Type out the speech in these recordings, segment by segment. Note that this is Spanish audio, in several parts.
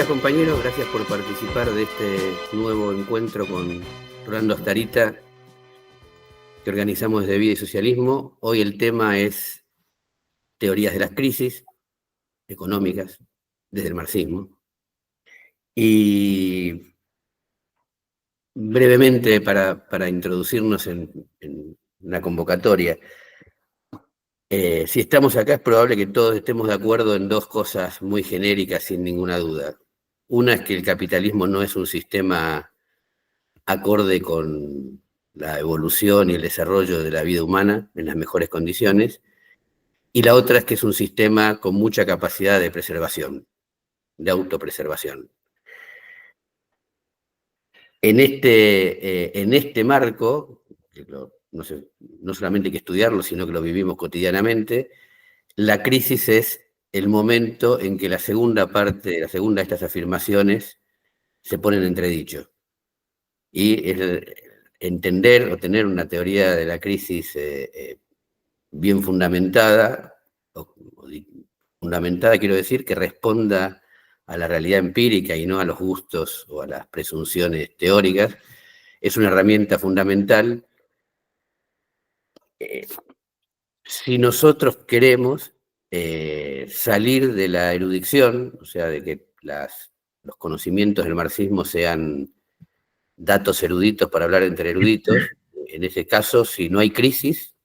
compañeros, gracias por participar de este nuevo encuentro con Rolando Astarita que organizamos desde Vida y Socialismo. Hoy el tema es teorías de las crisis económicas desde el marxismo. Y brevemente, para introducirnos en la convocatoria, si estamos acá es probable que todos estemos de acuerdo en dos cosas muy genéricas, sin ninguna duda. Una es que el capitalismo no es un sistema acorde con la evolución y el desarrollo de la vida humana en las mejores condiciones, y la otra es que es un sistema con mucha capacidad de preservación, de autopreservación. En este marco, no solamente hay que estudiarlo, sino que lo vivimos cotidianamente, la crisis es el momento en que la segunda de estas afirmaciones se pone en entredicho. Y entender o tener una teoría de la crisis bien fundamentada, fundamentada quiero decir que responda a la realidad empírica y no a los gustos o a las presunciones teóricas, es una herramienta fundamental si nosotros queremos salir de la erudición, o sea, de que los conocimientos del marxismo sean datos eruditos para hablar entre eruditos. En ese caso, si no hay crisis,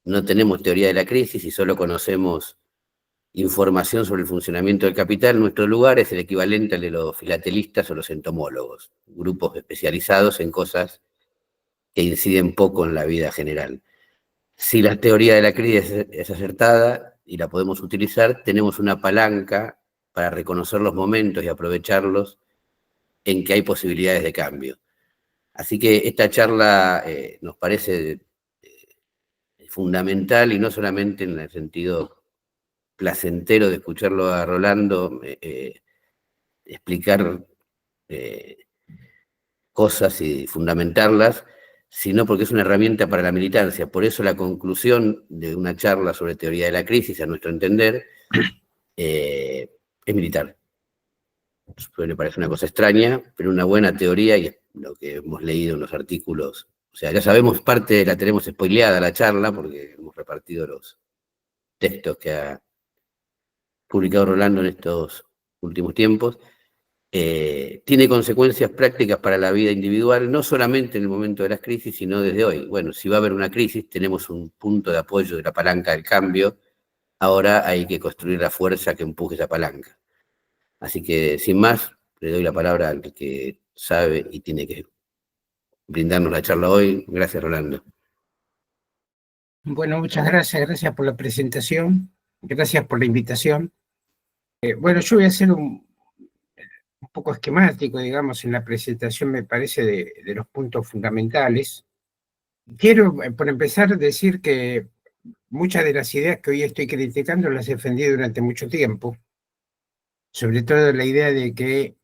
no tenemos teoría de la crisis y solo conocemos información sobre el funcionamiento del capital, nuestro lugar es el equivalente al de los filatelistas o los entomólogos, grupos especializados en cosas que inciden poco en la vida general. Si la teoría de la crisis es acertada y la podemos utilizar, tenemos una palanca para reconocer los momentos y aprovecharlos en que hay posibilidades de cambio. Así que esta charla nos parece fundamental, y no solamente en el sentido placentero de escucharlo a Rolando explicar cosas y fundamentarlas, sino porque es una herramienta para la militancia. Por eso la conclusión de una charla sobre teoría de la crisis, a nuestro entender, es militar. Me parece una cosa extraña, pero una buena teoría, y es lo que hemos leído en los artículos. O sea, ya sabemos, parte la tenemos spoileada la charla, porque hemos repartido los textos que ha publicado Rolando en estos últimos tiempos. Tiene consecuencias prácticas para la vida individual, no solamente en el momento de las crisis, sino desde hoy. Bueno, si va a haber una crisis, tenemos un punto de apoyo de la palanca del cambio, ahora hay que construir la fuerza que empuje esa palanca. Así que, sin más, le doy la palabra al que sabe y tiene que brindarnos la charla hoy. Gracias, Rolando. Bueno, muchas gracias por la presentación, gracias por la invitación. Bueno, yo voy a hacer un poco esquemático, digamos, en la presentación, me parece, de los puntos fundamentales. Quiero, por empezar, decir que muchas de las ideas que hoy estoy criticando las he defendido durante mucho tiempo, sobre todo la idea de que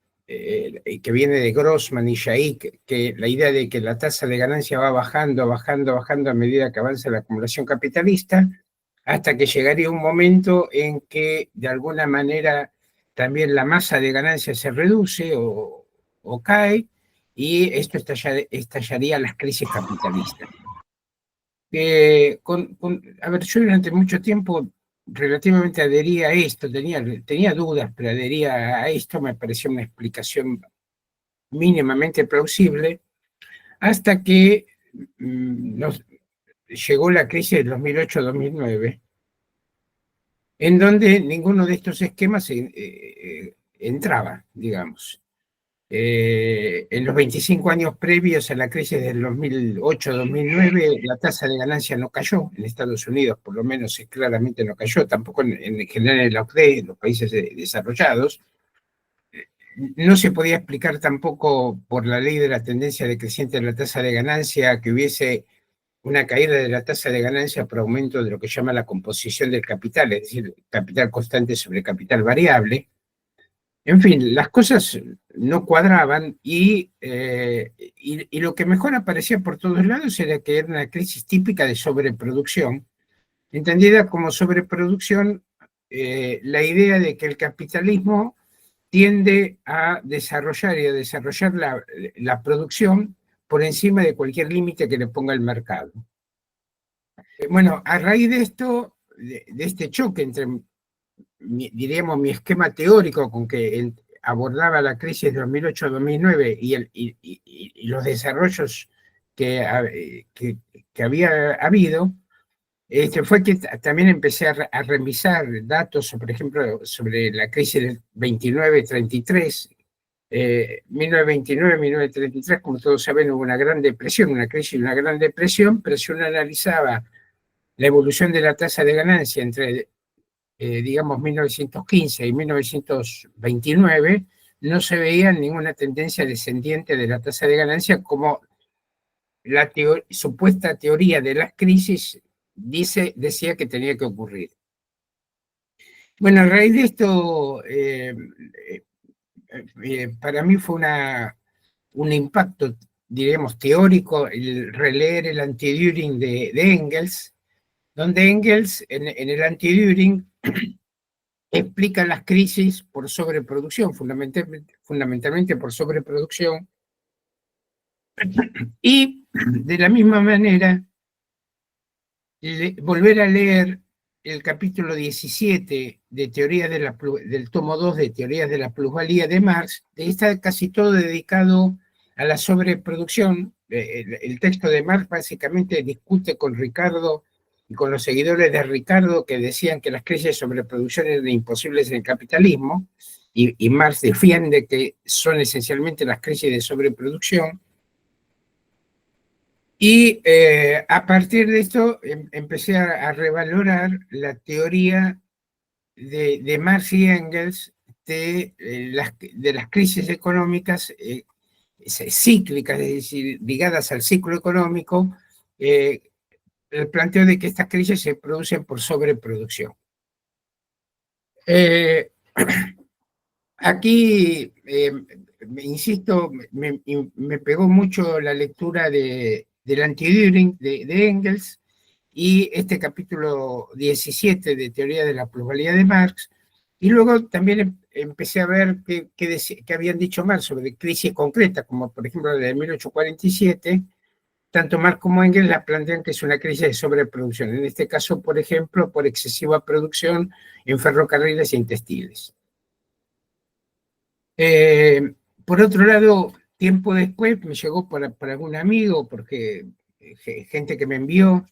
viene de Grossman y Shaik, que la idea de que la tasa de ganancia va bajando a medida que avanza la acumulación capitalista, hasta que llegaría un momento en que de alguna manera también la masa de ganancia se reduce o cae, y esto estallaría las crisis capitalistas. A ver, yo durante mucho tiempo relativamente adhería a esto, tenía dudas, pero adhería a esto, me pareció una explicación mínimamente plausible, hasta que llegó la crisis del 2008-2009, en donde ninguno de estos esquemas entraba, digamos. En los 25 años previos a la crisis del 2008-2009, la tasa de ganancia no cayó, en Estados Unidos por lo menos claramente no cayó, tampoco en general en la OCDE, en los países desarrollados. No se podía explicar tampoco por la ley de la tendencia decreciente de la tasa de ganancia que hubiese una caída de la tasa de ganancia por aumento de lo que llama la composición del capital, es decir, capital constante sobre capital variable. En fin, las cosas no cuadraban y lo que mejor aparecía por todos lados era que era una crisis típica de sobreproducción, entendida como sobreproducción la idea de que el capitalismo tiende a desarrollar la producción por encima de cualquier límite que le ponga el mercado. Bueno, a raíz de esto, de este choque entre, diríamos, mi esquema teórico con que abordaba la crisis de 2008-2009 y los desarrollos que había habido, fue que también empecé a revisar datos, por ejemplo, sobre la crisis del 29-33, 1929-1933, como todos saben, hubo una gran depresión, una crisis y una gran depresión, pero si uno analizaba la evolución de la tasa de ganancia entre, digamos, 1915 y 1929, no se veía ninguna tendencia descendiente de la tasa de ganancia como la supuesta teoría de las crisis decía que tenía que ocurrir. Bueno, a raíz de esto, para mí fue un impacto, diremos, teórico, el releer el Anti-Düring de Engels, donde Engels, en el Anti-Düring, explica las crisis por sobreproducción, fundamentalmente por sobreproducción, y de la misma manera, volver a leer el capítulo 17 de del tomo 2 de Teorías de la Plusvalía de Marx, está casi todo dedicado a la sobreproducción. El texto de Marx básicamente discute con Ricardo y con los seguidores de Ricardo que decían que las crisis de sobreproducción eran imposibles en el capitalismo, y Marx defiende que son esencialmente las crisis de sobreproducción. Y a partir de esto empecé a revalorar la teoría de Marx y Engels de las crisis económicas cíclicas, es decir, ligadas al ciclo económico, el planteo de que estas crisis se producen por sobreproducción. Aquí, insisto, me pegó mucho la lectura del Anti-Düring de Engels y este capítulo 17 de Teoría de la Plusvalía de Marx, y luego también empecé a ver qué habían dicho Marx sobre crisis concretas, como por ejemplo la de 1847, tanto Marx como Engels la plantean que es una crisis de sobreproducción, en este caso, por ejemplo, por excesiva producción en ferrocarriles y en textiles. Por otro lado, tiempo después me llegó por algún amigo, porque gente que me envió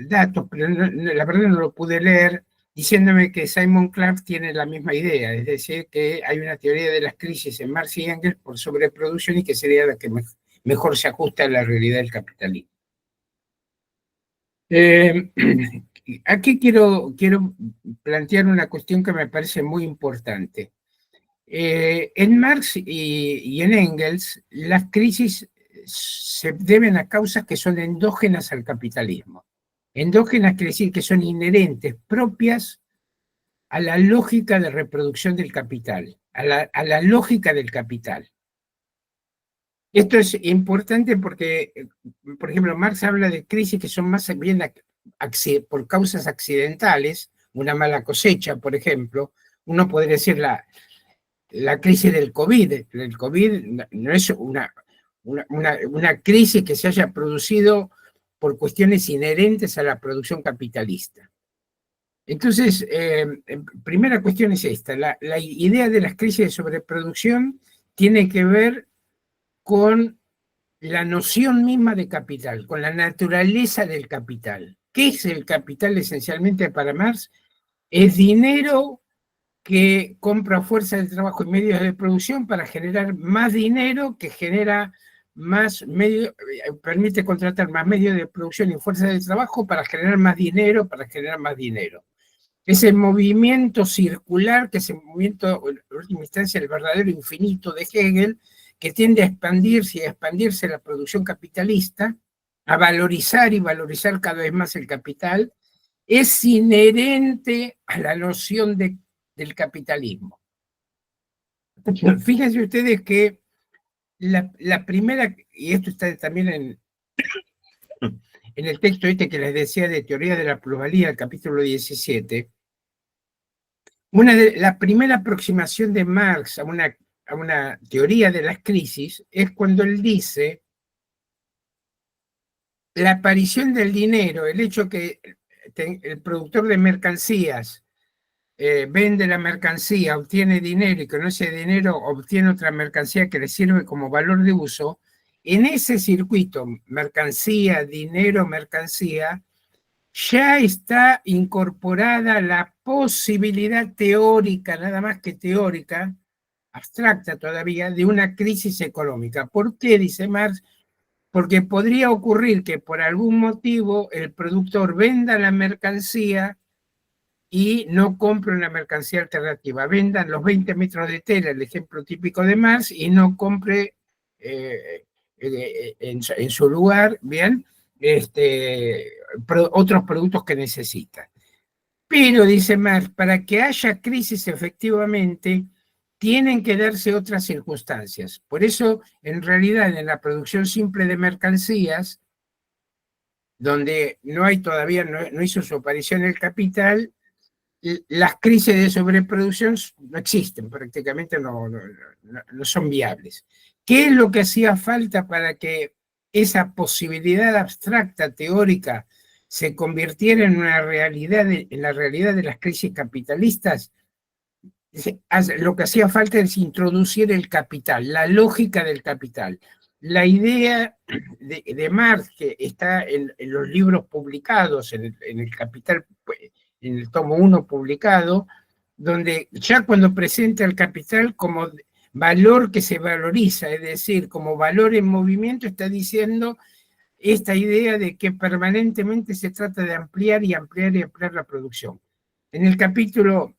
datos, pero la verdad no lo pude leer, diciéndome que Simon Clark tiene la misma idea, es decir, que hay una teoría de las crisis en Marx y Engels por sobreproducción y que sería la que mejor se ajusta a la realidad del capitalismo. Aquí quiero plantear una cuestión que me parece muy importante. En Marx y en Engels, las crisis se deben a causas que son endógenas al capitalismo. Endógenas quiere decir que son inherentes, propias a la lógica de reproducción del capital, a la lógica del capital. Esto es importante porque, por ejemplo, Marx habla de crisis que son más bien por causas accidentales, una mala cosecha, por ejemplo. Uno podría decir la crisis del COVID. El COVID no es una crisis que se haya producido por cuestiones inherentes a la producción capitalista. Entonces, primera cuestión es esta. La idea de las crisis de sobreproducción tiene que ver con la noción misma de capital, con la naturaleza del capital. ¿Qué es el capital esencialmente para Marx? Es dinero que compra fuerza de trabajo y medios de producción para generar más dinero, que genera más medios, permite contratar más medios de producción y fuerza de trabajo para generar más dinero, para generar más dinero. Ese movimiento circular, que es el movimiento, en última instancia, el verdadero infinito de Hegel, que tiende a expandirse y a expandirse la producción capitalista, a valorizar y valorizar cada vez más el capital, es inherente a la noción del capitalismo. Fíjense ustedes que la primera, y esto está también en el texto este que les decía de Teoría de la Plusvalía, el capítulo 17, La primera aproximación de Marx a una teoría de las crisis es cuando él dice la aparición del dinero, el hecho que el productor de mercancías vende la mercancía, obtiene dinero y con ese dinero obtiene otra mercancía que le sirve como valor de uso, en ese circuito, mercancía, dinero, mercancía, ya está incorporada la posibilidad teórica, nada más que teórica, abstracta todavía, de una crisis económica. ¿Por qué, dice Marx? Porque podría ocurrir que por algún motivo el productor venda la mercancía y no compre una mercancía alternativa. Vendan los 20 metros de tela, el ejemplo típico de Marx, y no compre en su lugar, bien, otros productos que necesita. Pero, dice Marx, para que haya crisis efectivamente, tienen que darse otras circunstancias. Por eso, en realidad, en la producción simple de mercancías, donde no hay todavía, no hizo su aparición el capital, las crisis de sobreproducción no existen, prácticamente no son viables. ¿Qué es lo que hacía falta para que esa posibilidad abstracta, teórica, se convirtiera en una realidad, en la realidad de las crisis capitalistas? Lo que hacía falta es introducir el capital, la lógica del capital. La idea de Marx, que está en los libros publicados, en el Capital, en el tomo 1 publicado, donde ya cuando presenta el capital como valor que se valoriza, es decir, como valor en movimiento, está diciendo esta idea de que permanentemente se trata de ampliar y ampliar y ampliar la producción. En el capítulo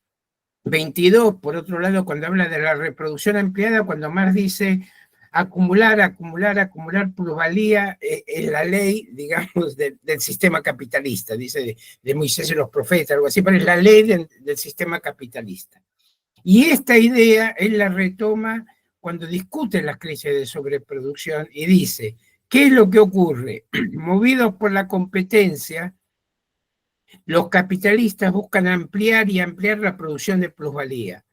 22, por otro lado, cuando habla de la reproducción ampliada, cuando Marx dice acumular plusvalía, es la ley, digamos, del sistema capitalista, dice de Moisés y los profetas, algo así, pero es la ley del sistema capitalista. Y esta idea él la retoma cuando discute las crisis de sobreproducción y dice, ¿qué es lo que ocurre? Movidos por la competencia, los capitalistas buscan ampliar y ampliar la producción de plusvalía,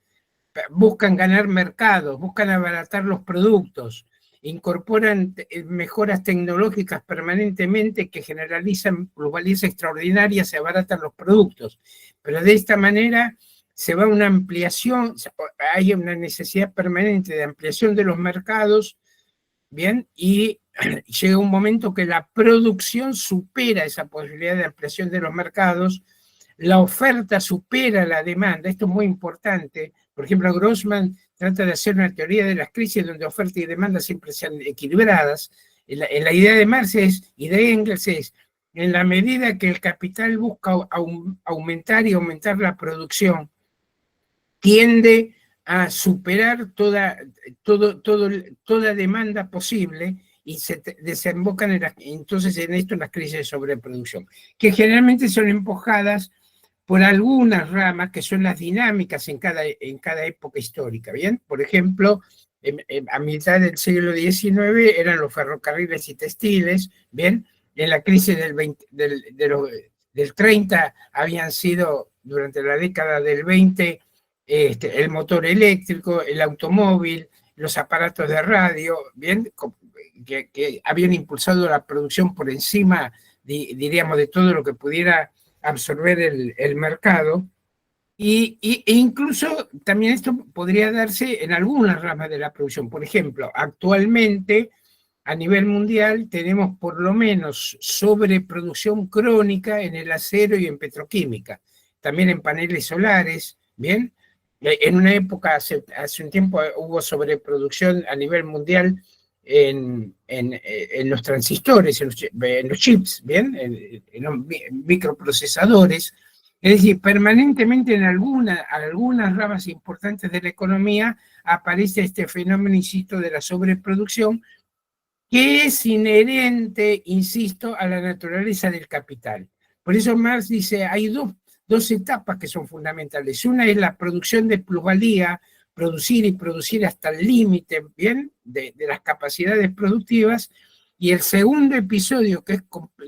buscan ganar mercados, buscan abaratar los productos, incorporan mejoras tecnológicas permanentemente que generalizan plusvalías extraordinarias y abaratan los productos. Pero de esta manera se va una ampliación, hay una necesidad permanente de ampliación de los mercados, ¿bien? Y llega un momento que la producción supera esa posibilidad de ampliación de los mercados, la oferta supera la demanda. Esto es muy importante. Por ejemplo, Grossman trata de hacer una teoría de las crisis donde oferta y demanda siempre sean equilibradas. La idea de Marx y de Engels es, en la medida que el capital busca aumentar y aumentar la producción, tiende a superar toda demanda posible y se desembocan entonces en esto las crisis de sobreproducción, que generalmente son empujadas por algunas ramas que son las dinámicas en cada época histórica, ¿bien? Por ejemplo, a mitad del siglo XIX eran los ferrocarriles y textiles, ¿bien? En la crisis del 30 habían sido, durante la década del 20, el motor eléctrico, el automóvil, los aparatos de radio, ¿bien? Que habían impulsado la producción por encima, diríamos, de todo lo que pudiera absorber el mercado. E incluso también esto podría darse en algunas ramas de la producción. Por ejemplo, actualmente a nivel mundial tenemos por lo menos sobreproducción crónica en el acero y en petroquímica, también en paneles solares, ¿bien? En una época, hace un tiempo, hubo sobreproducción a nivel mundial en los transistores, en los chips, ¿bien? En los microprocesadores. Es decir, permanentemente en algunas ramas importantes de la economía aparece este fenómeno, insisto, de la sobreproducción, que es inherente, insisto, a la naturaleza del capital. Por eso Marx dice, hay dos etapas que son fundamentales. Una es la producción de plusvalía, producir y producir hasta el límite, ¿bien?, de las capacidades productivas. Y el segundo episodio, que es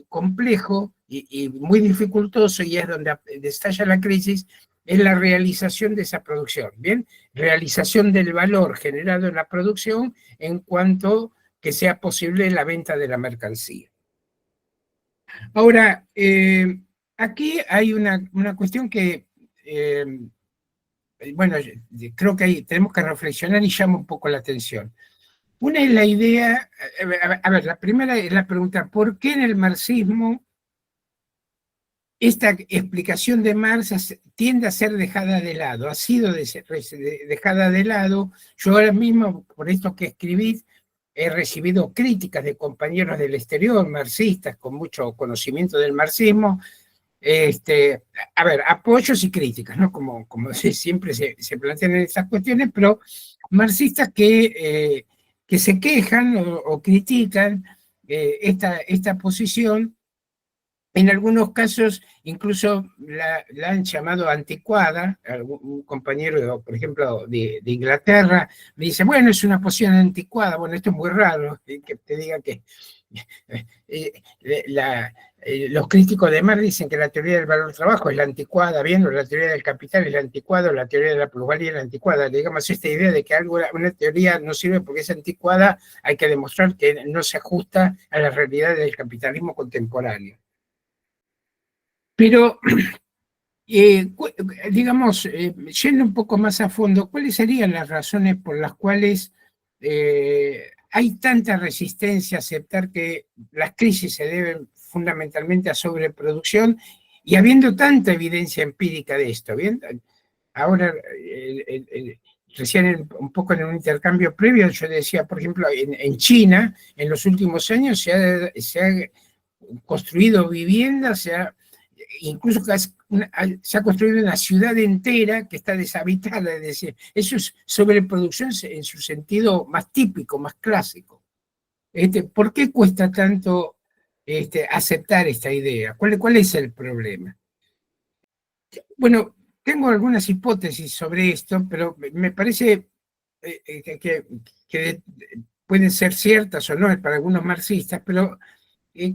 complejo y muy dificultoso, y es donde estalla la crisis, es la realización de esa producción, ¿bien? Realización del valor generado en la producción en cuanto que sea posible la venta de la mercancía. Ahora, aquí hay una cuestión que, bueno, creo que tenemos que reflexionar y llama un poco la atención. Una es la idea, a ver, la primera es la pregunta, ¿por qué en el marxismo esta explicación de Marx tiende a ser dejada de lado? Ha sido dejada de lado. Yo ahora mismo, por esto que escribí, he recibido críticas de compañeros del exterior, marxistas, con mucho conocimiento del marxismo. A ver, apoyos y críticas, ¿no? Como siempre se plantean en estas cuestiones, pero marxistas que se quejan o critican esta posición. En algunos casos incluso la han llamado anticuada. Un compañero, por ejemplo, de Inglaterra, me dice, bueno, es una posición anticuada. Bueno, esto es muy raro, que te diga que eh, los críticos de Marx dicen que la teoría del valor trabajo es la anticuada, bien, o la teoría del capital es la anticuada, o la teoría de la plusvalía es la anticuada. Digamos, esta idea de que una teoría no sirve porque es anticuada, hay que demostrar que no se ajusta a la realidad del capitalismo contemporáneo. Pero, digamos, yendo un poco más a fondo, ¿cuáles serían las razones por las cuales hay tanta resistencia a aceptar que las crisis se deben fundamentalmente a sobreproducción y habiendo tanta evidencia empírica de esto? ¿Bien? Ahora, recién un poco en un intercambio previo, yo decía, por ejemplo, en China, en los últimos años se ha construido viviendas, incluso se ha construido una ciudad entera que está deshabitada. Es decir, eso es sobreproducción en su sentido más típico, más clásico. ¿Por qué cuesta tanto aceptar esta idea? ¿Cuál es el problema? Bueno, tengo algunas hipótesis sobre esto, pero me parece que pueden ser ciertas o no para algunos marxistas, pero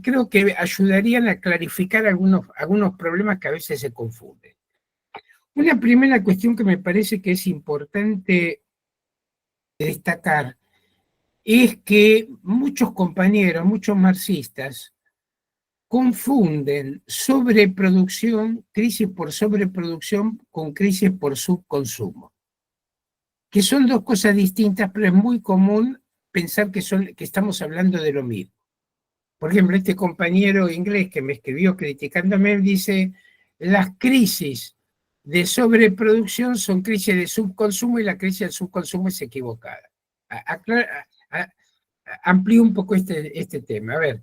creo que ayudarían a clarificar algunos problemas que a veces se confunden. Una primera cuestión que me parece que es importante destacar es que muchos compañeros, muchos marxistas, confunden sobreproducción, crisis por sobreproducción, con crisis por subconsumo, que son dos cosas distintas, pero es muy común pensar que estamos hablando de lo mismo. Por ejemplo, este compañero inglés que me escribió criticándome dice, las crisis de sobreproducción son crisis de subconsumo y la crisis del subconsumo es equivocada. Amplío un poco este tema. A ver,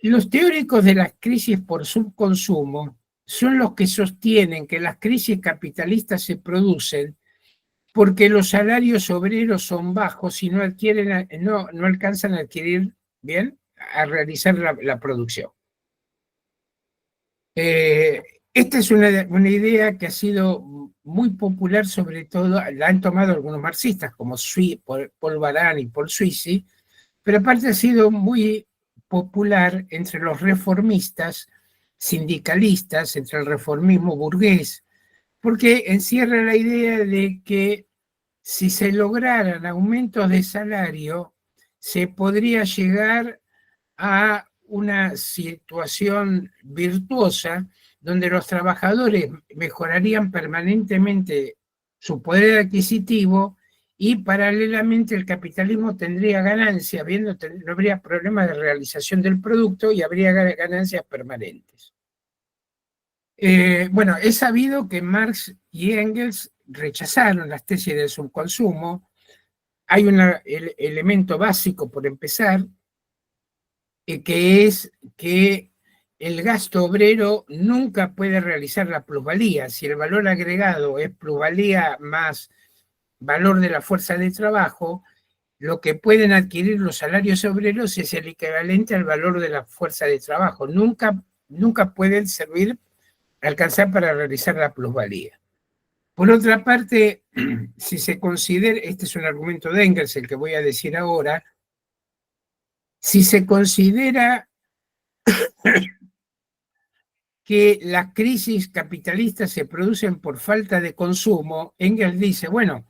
los teóricos de las crisis por subconsumo son los que sostienen que las crisis capitalistas se producen porque los salarios obreros son bajos y no alcanzan a adquirir, ¿bien?, a realizar la producción. Esta es una idea que ha sido muy popular, sobre todo, la han tomado algunos marxistas como Paul Baran y Paul Sweezy, pero aparte ha sido muy popular entre los reformistas, sindicalistas, entre el reformismo burgués, porque encierra la idea de que si se lograran aumentos de salario, se podría llegar a una situación virtuosa donde los trabajadores mejorarían permanentemente su poder adquisitivo y paralelamente el capitalismo tendría ganancia, no habría problema de realización del producto y habría ganancias permanentes. Bueno, es sabido que Marx y Engels rechazaron las tesis del subconsumo. Hay un elemento básico por empezar, que es que el gasto obrero nunca puede realizar la plusvalía. Si el valor agregado es plusvalía más valor de la fuerza de trabajo, lo que pueden adquirir los salarios obreros es el equivalente al valor de la fuerza de trabajo. Nunca pueden alcanzar para realizar la plusvalía. Por otra parte, si se considera, este es un argumento de Engels, el que voy a decir ahora, si se considera que las crisis capitalistas se producen por falta de consumo, Engels dice, bueno,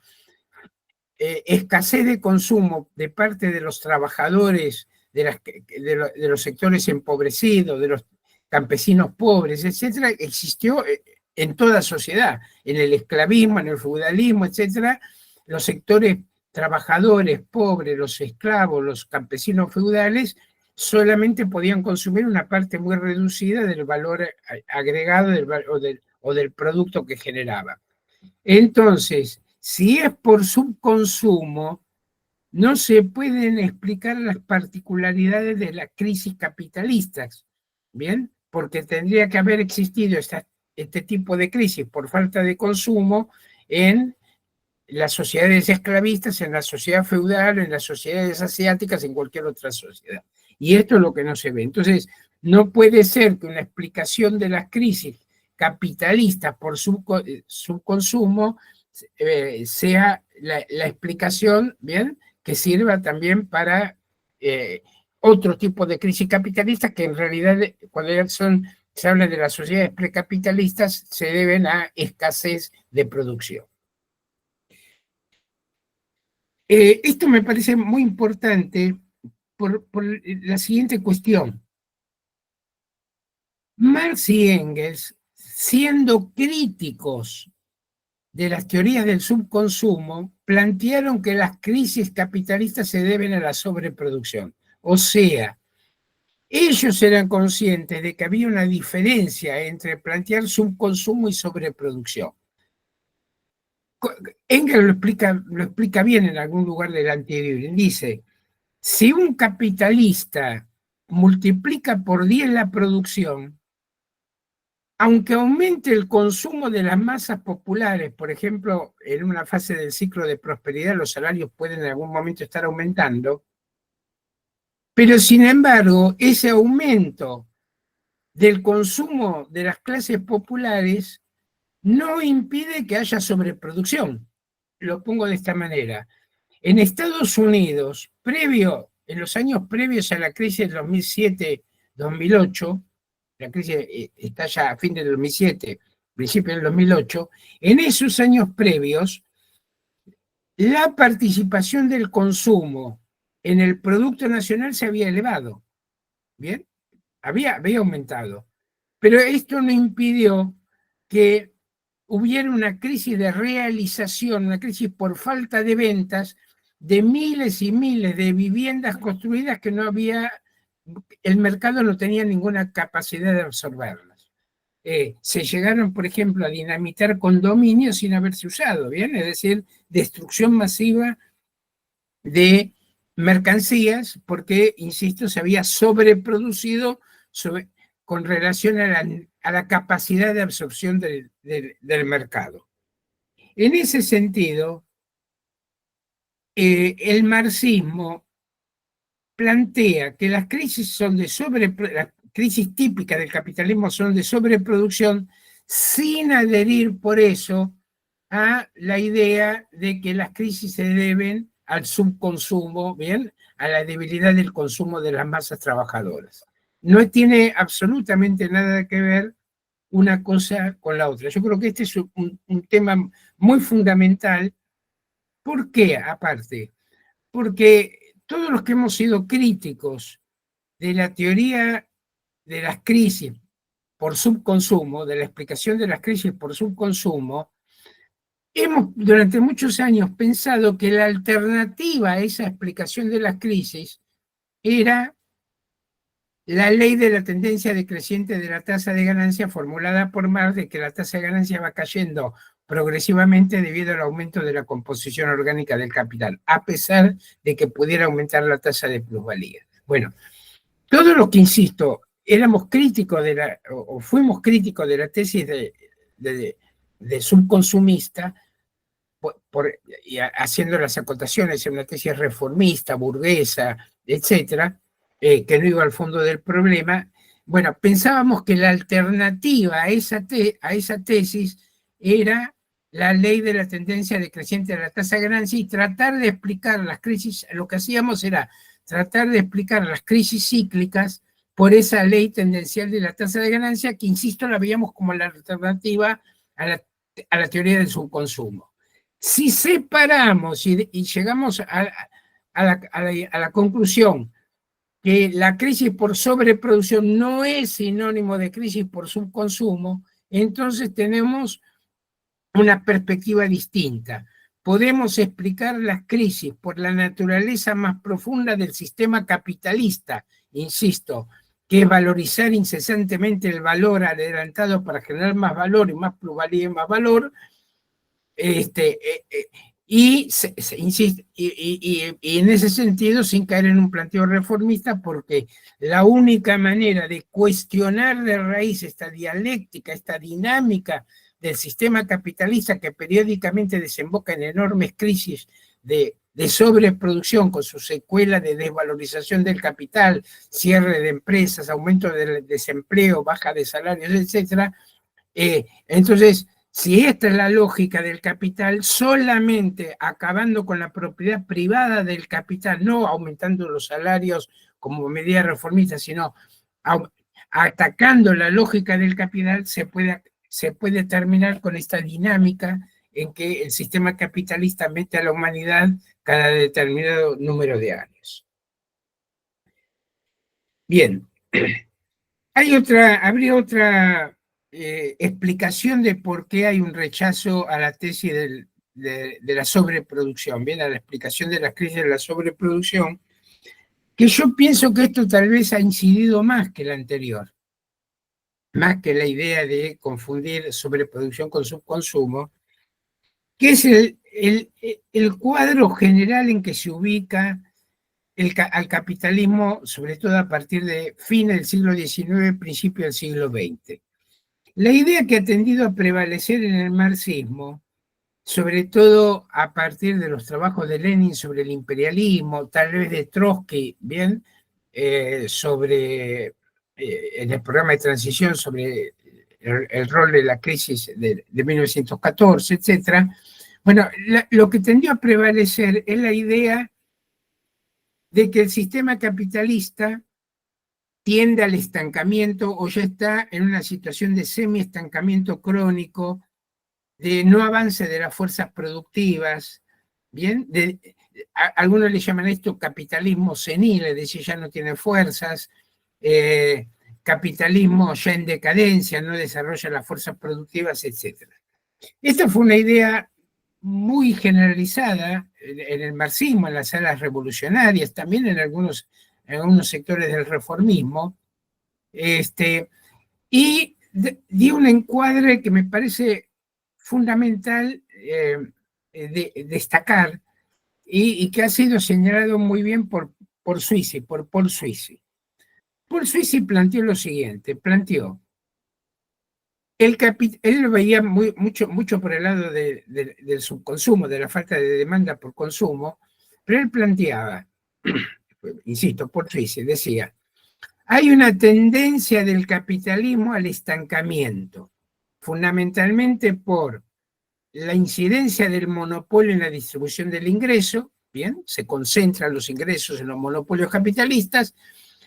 escasez de consumo de parte de los trabajadores, de los sectores empobrecidos, de los campesinos pobres, etcétera, existió en toda sociedad, en el esclavismo, en el feudalismo, etcétera. Los sectores trabajadores pobres, los esclavos, los campesinos feudales, solamente podían consumir una parte muy reducida del valor agregado o del producto que generaba. Entonces, si es por subconsumo, no se pueden explicar las particularidades de las crisis capitalistas, ¿bien? Porque tendría que haber existido este tipo de crisis por falta de consumo en las sociedades esclavistas, en la sociedad feudal, en las sociedades asiáticas, en cualquier otra sociedad. Y esto es lo que no se ve. Entonces, no puede ser que una explicación de las crisis capitalistas por subconsumo sea la explicación, ¿bien?, que sirva también para otro tipo de crisis capitalistas que en realidad, cuando se habla de las sociedades precapitalistas, se deben a escasez de producción. Esto me parece muy importante por la siguiente cuestión. Marx y Engels, siendo críticos de las teorías del subconsumo, plantearon que las crisis capitalistas se deben a la sobreproducción. O sea, ellos eran conscientes de que había una diferencia entre plantear subconsumo y sobreproducción. Engels lo explica bien en algún lugar del anterior. Dice, si un capitalista multiplica por 10 la producción, aunque aumente el consumo de las masas populares, por ejemplo, en una fase del ciclo de prosperidad los salarios pueden en algún momento estar aumentando, pero sin embargo ese aumento del consumo de las clases populares no impide que haya sobreproducción. Lo pongo de esta manera. En Estados Unidos, en los años previos a la crisis del 2007-2008, la crisis está ya a fin del 2007, principio del 2008, en esos años previos, la participación del consumo en el Producto Nacional se había elevado, ¿bien? Había aumentado. Pero esto no impidió que hubiera una crisis de realización, una crisis por falta de ventas de miles y miles de viviendas construidas que no había, el mercado no tenía ninguna capacidad de absorberlas. Se llegaron, por ejemplo, a dinamitar condominios sin haberse usado, ¿bien? Es decir, destrucción masiva de mercancías porque, insisto, se había sobreproducido con relación a la capacidad de absorción del mercado. En ese sentido, el marxismo plantea que las crisis las crisis típicas del capitalismo son de sobreproducción, sin adherir por eso a la idea de que las crisis se deben al subconsumo, ¿bien?, a la debilidad del consumo de las masas trabajadoras. No tiene absolutamente nada que ver una cosa con la otra. Yo creo que este es un tema muy fundamental. ¿Por qué? Aparte, porque todos los que hemos sido críticos de la teoría de las crisis por subconsumo, de la explicación de las crisis por subconsumo, hemos durante muchos años pensado que la alternativa a esa explicación de las crisis era la ley de la tendencia decreciente de la tasa de ganancia formulada por Marx, de que la tasa de ganancia va cayendo progresivamente debido al aumento de la composición orgánica del capital, a pesar de que pudiera aumentar la tasa de plusvalía. Bueno, todo lo que, insisto, éramos críticos o fuimos críticos de la tesis de subconsumista, haciendo las acotaciones en una tesis reformista, burguesa, etcétera, que no iba al fondo del problema. Bueno, pensábamos que la alternativa a esa tesis era la ley de la tendencia decreciente de la tasa de ganancia y tratar de explicar las crisis. Lo que hacíamos era tratar de explicar las crisis cíclicas por esa ley tendencial de la tasa de ganancia, que, insisto, la veíamos como la alternativa a la teoría del subconsumo. Si separamos y llegamos a la conclusión que la crisis por sobreproducción no es sinónimo de crisis por subconsumo, entonces tenemos una perspectiva distinta. Podemos explicar las crisis por la naturaleza más profunda del sistema capitalista, insisto, que es valorizar incesantemente el valor adelantado para generar más valor y más plusvalía y más valor, y en ese sentido, sin caer en un planteo reformista, porque la única manera de cuestionar de raíz esta dialéctica, esta dinámica del sistema capitalista que periódicamente desemboca en enormes crisis de sobreproducción con su secuela de desvalorización del capital, cierre de empresas, aumento del desempleo, baja de salarios, etc. Entonces, si esta es la lógica del capital, solamente acabando con la propiedad privada del capital, no aumentando los salarios como medida reformista, sino atacando la lógica del capital, se puede terminar con esta dinámica en que el sistema capitalista mete a la humanidad cada determinado número de años. Bien, habría otra explicación de por qué hay un rechazo a la tesis de la sobreproducción, bien, a la explicación de las crisis de la sobreproducción, que yo pienso que esto tal vez ha incidido más que la anterior, más que la idea de confundir sobreproducción con subconsumo, que es el cuadro general en que se ubica al capitalismo, sobre todo a partir de fines del siglo XIX, principio del siglo XX. La idea que ha tendido a prevalecer en el marxismo, sobre todo a partir de los trabajos de Lenin sobre el imperialismo, tal vez de Trotsky, bien, sobre en el programa de transición sobre el rol de la crisis de 1914, etc. Bueno, lo que tendió a prevalecer es la idea de que el sistema capitalista tiende al estancamiento o ya está en una situación de semi-estancamiento crónico, de no avance de las fuerzas productivas, ¿bien? Algunos le llaman esto capitalismo senil, es decir, ya no tiene fuerzas, capitalismo ya en decadencia, no desarrolla las fuerzas productivas, etc. Esta fue una idea muy generalizada en el marxismo, en las alas revolucionarias, también en algunos sectores del reformismo, y dio un encuadre que me parece fundamental destacar y que ha sido señalado muy bien por Paul Sweezy. Paul Sweezy planteó lo siguiente, él lo veía mucho por el lado del subconsumo, de la falta de demanda por consumo, pero él planteaba, insisto, Paul Sweezy decía, hay una tendencia del capitalismo al estancamiento, fundamentalmente por la incidencia del monopolio en la distribución del ingreso, bien, se concentran los ingresos en los monopolios capitalistas,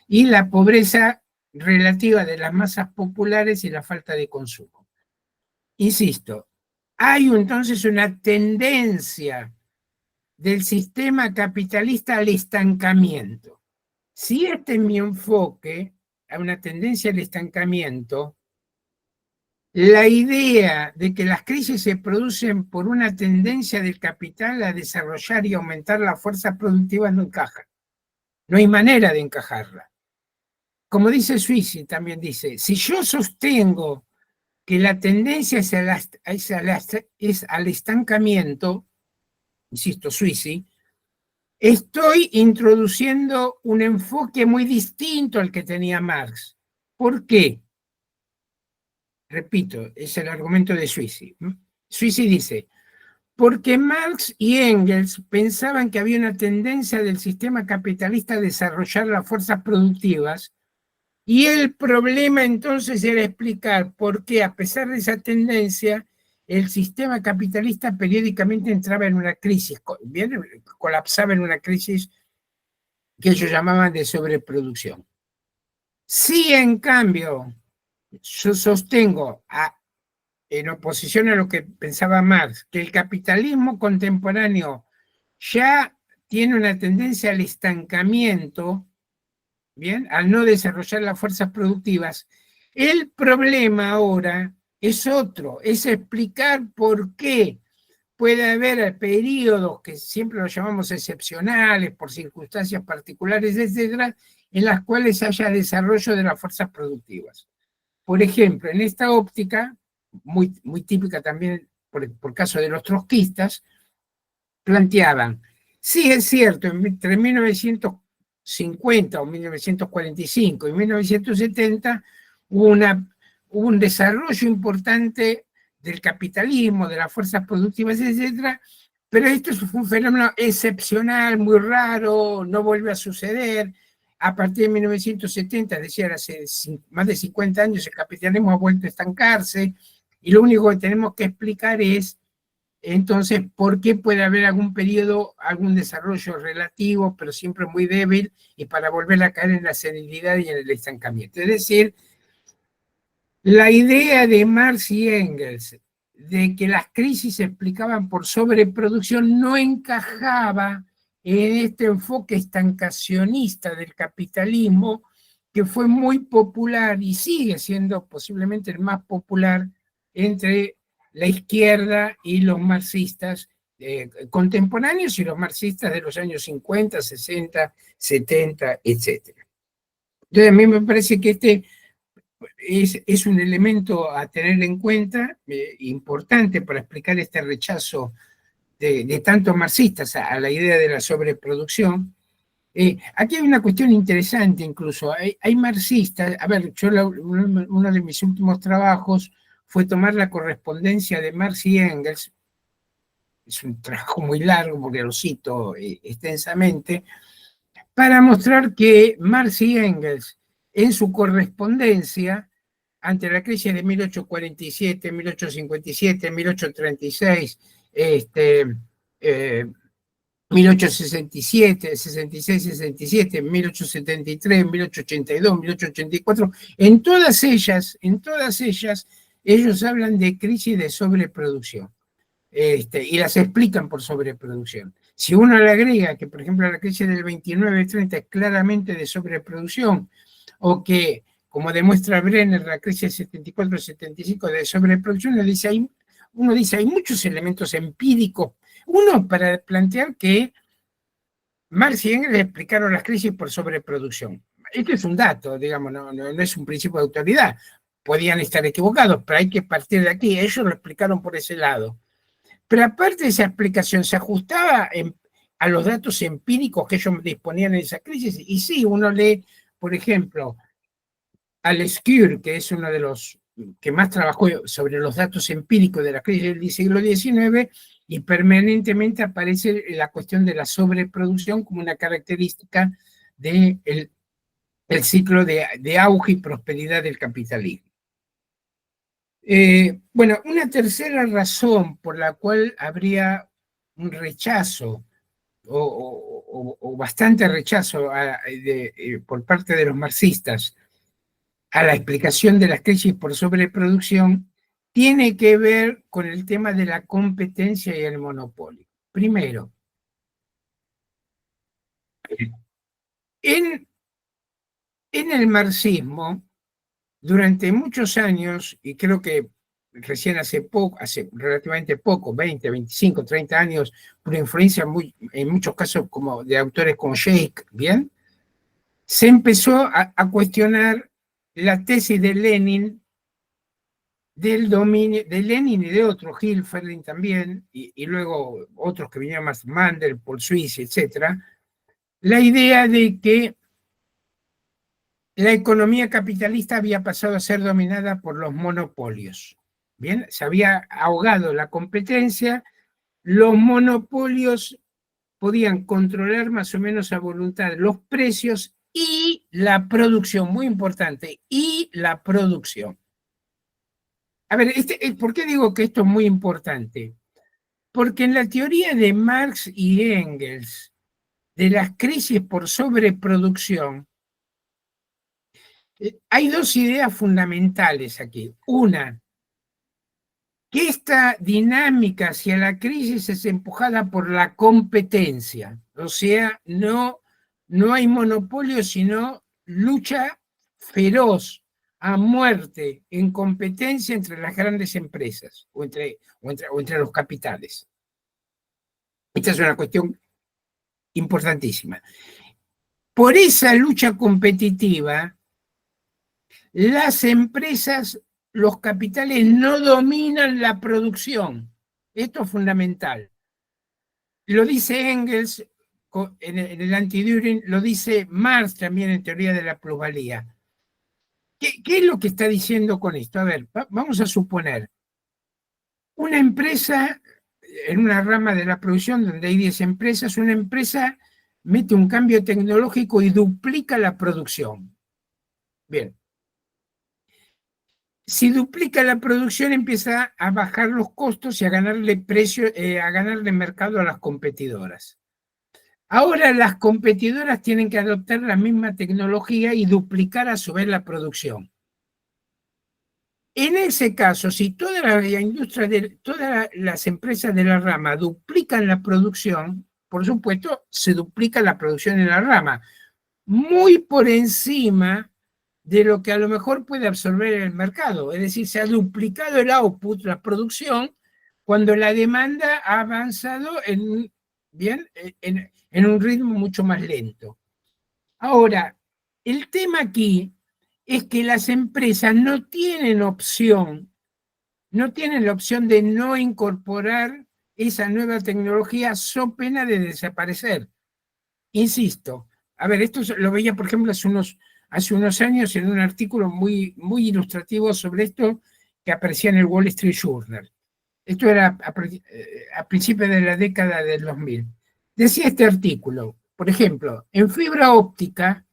y la pobreza relativa de las masas populares y la falta de consumo. Insisto, hay entonces una tendencia del sistema capitalista al estancamiento. Si este es mi enfoque, a una tendencia al estancamiento, la idea de que las crisis se producen por una tendencia del capital a desarrollar y aumentar la fuerza productiva no encaja. No hay manera de encajarla. Como dice Sweezy, también dice, si yo sostengo que la tendencia es al estancamiento, insisto, Sweezy, estoy introduciendo un enfoque muy distinto al que tenía Marx. ¿Por qué? Repito, es el argumento de Sweezy. Sweezy dice, porque Marx y Engels pensaban que había una tendencia del sistema capitalista a desarrollar las fuerzas productivas, y el problema entonces era explicar por qué, a pesar de esa tendencia, el sistema capitalista periódicamente entraba en una crisis, bien, colapsaba en una crisis que ellos llamaban de sobreproducción. Si en cambio yo sostengo, en oposición a lo que pensaba Marx, que el capitalismo contemporáneo ya tiene una tendencia al estancamiento, ¿bien? Al no desarrollar las fuerzas productivas, el problema ahora es otro, es explicar por qué puede haber periodos que siempre los llamamos excepcionales, por circunstancias particulares, etcétera, en las cuales haya desarrollo de las fuerzas productivas. Por ejemplo, en esta óptica, muy típica también por caso de los trotskistas, planteaban, sí es cierto, entre 1950 o 1945 y 1970 hubo un desarrollo importante del capitalismo, de las fuerzas productivas, etcétera, pero esto fue un fenómeno excepcional, muy raro, no vuelve a suceder. A partir de 1970, es decir, hace más de 50 años, el capitalismo ha vuelto a estancarse y lo único que tenemos que explicar es, entonces, ¿por qué puede haber algún periodo, algún desarrollo relativo, pero siempre muy débil, y para volver a caer en la serenidad y en el estancamiento? Es decir, la idea de Marx y Engels de que las crisis se explicaban por sobreproducción no encajaba en este enfoque estancacionista del capitalismo que fue muy popular y sigue siendo posiblemente el más popular entre la izquierda y los marxistas contemporáneos y los marxistas de los años 50, 60, 70, etc. Entonces a mí me parece que este es un elemento a tener en cuenta, importante para explicar este rechazo de tantos marxistas a la idea de la sobreproducción. Aquí hay una cuestión interesante incluso. Hay marxistas, a ver, uno de mis últimos trabajos fue tomar la correspondencia de Marx y Engels. Es un trabajo muy largo porque lo cito extensamente, para mostrar que Marx y Engels en su correspondencia ante la crisis de 1847, 1857, 1836, 1867, 66, 67, 1873, 1882, 1884, en todas ellas, ellos hablan de crisis de sobreproducción. Y las explican por sobreproducción. Si uno le agrega que, por ejemplo, la crisis del 29-30 es claramente de sobreproducción, o que, como demuestra Brenner, la crisis del 74-75 de sobreproducción, uno dice, hay muchos elementos empíricos. Uno, para plantear que Marx y Engels explicaron las crisis por sobreproducción. Este es un dato, digamos, no es un principio de autoridad. Podían estar equivocados, pero hay que partir de aquí. Ellos lo explicaron por ese lado. Pero aparte de esa explicación, se ajustaba a los datos empíricos que ellos disponían en esa crisis. Y sí, uno lee, por ejemplo, a Lescure, que es uno de los que más trabajó sobre los datos empíricos de la crisis del siglo XIX, y permanentemente aparece la cuestión de la sobreproducción como una característica del ciclo de auge y prosperidad del capitalismo. Bueno, una tercera razón por la cual habría un rechazo o bastante rechazo por parte de los marxistas a la explicación de las crisis por sobreproducción tiene que ver con el tema de la competencia y el monopolio. Primero, en el marxismo, durante muchos años, y creo que recién hace relativamente poco, 20, 25, 30 años, por influencia en muchos casos como de autores como Sheikh, ¿bien? Se empezó a cuestionar la tesis de Lenin del dominio, de Lenin y de otros, Hilferding también, y luego otros que vinieron más, Mandel, Paul Suisse, etc., la idea de que la economía capitalista había pasado a ser dominada por los monopolios. Bien, se había ahogado la competencia, los monopolios podían controlar más o menos a voluntad los precios y la producción, muy importante, y la producción. A ver, ¿por qué digo que esto es muy importante? Porque en la teoría de Marx y Engels, de las crisis por sobreproducción, Hay dos ideas fundamentales aquí. Una, que esta dinámica hacia la crisis es empujada por la competencia. O sea, no hay monopolio, sino lucha feroz, a muerte, en competencia entre las grandes empresas o entre los capitales. Esta es una cuestión importantísima. Por esa lucha competitiva, las empresas, los capitales no dominan la producción. Esto es fundamental. Lo dice Engels en el Anti-Düring, lo dice Marx también en Teoría de la Plusvalía. ¿Qué es lo que está diciendo con esto? A ver, vamos a suponer una empresa, en una rama de la producción donde hay 10 empresas, una empresa mete un cambio tecnológico y duplica la producción. Bien. Si duplica la producción, empieza a bajar los costos y a ganarle precio, a ganarle mercado a las competidoras. Ahora las competidoras tienen que adoptar la misma tecnología y duplicar a su vez la producción. En ese caso, si toda la industria, todas las empresas de la rama duplican la producción, por supuesto, se duplica la producción en la rama, muy por encima de lo que a lo mejor puede absorber el mercado. Es decir, se ha duplicado el output, la producción, cuando la demanda ha avanzado en un ritmo mucho más lento. Ahora, el tema aquí es que las empresas no tienen la opción de no incorporar esa nueva tecnología so pena de desaparecer. Insisto, a ver, esto lo veía, por ejemplo, hace unos años en un artículo muy, muy ilustrativo sobre esto que aparecía en el Wall Street Journal. Esto era a principios de la década del 2000. Decía este artículo, por ejemplo, en fibra óptica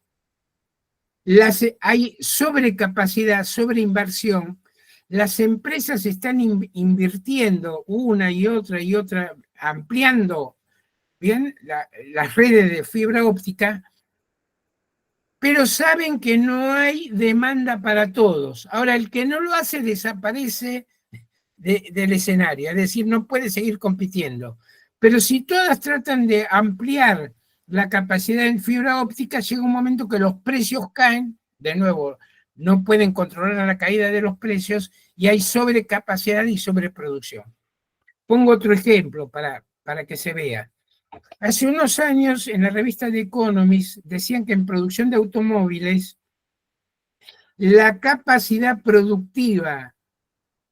hay sobrecapacidad, sobreinversión. Las empresas están invirtiendo una y otra, ampliando bien las redes de fibra óptica, pero saben que no hay demanda para todos. Ahora, el que no lo hace desaparece del escenario, es decir, no puede seguir compitiendo. Pero si todas tratan de ampliar la capacidad en fibra óptica, llega un momento que los precios caen, de nuevo, no pueden controlar la caída de los precios y hay sobrecapacidad y sobreproducción. Pongo otro ejemplo para que se vea. Hace unos años, en la revista The Economist, decían que en producción de automóviles, la capacidad productiva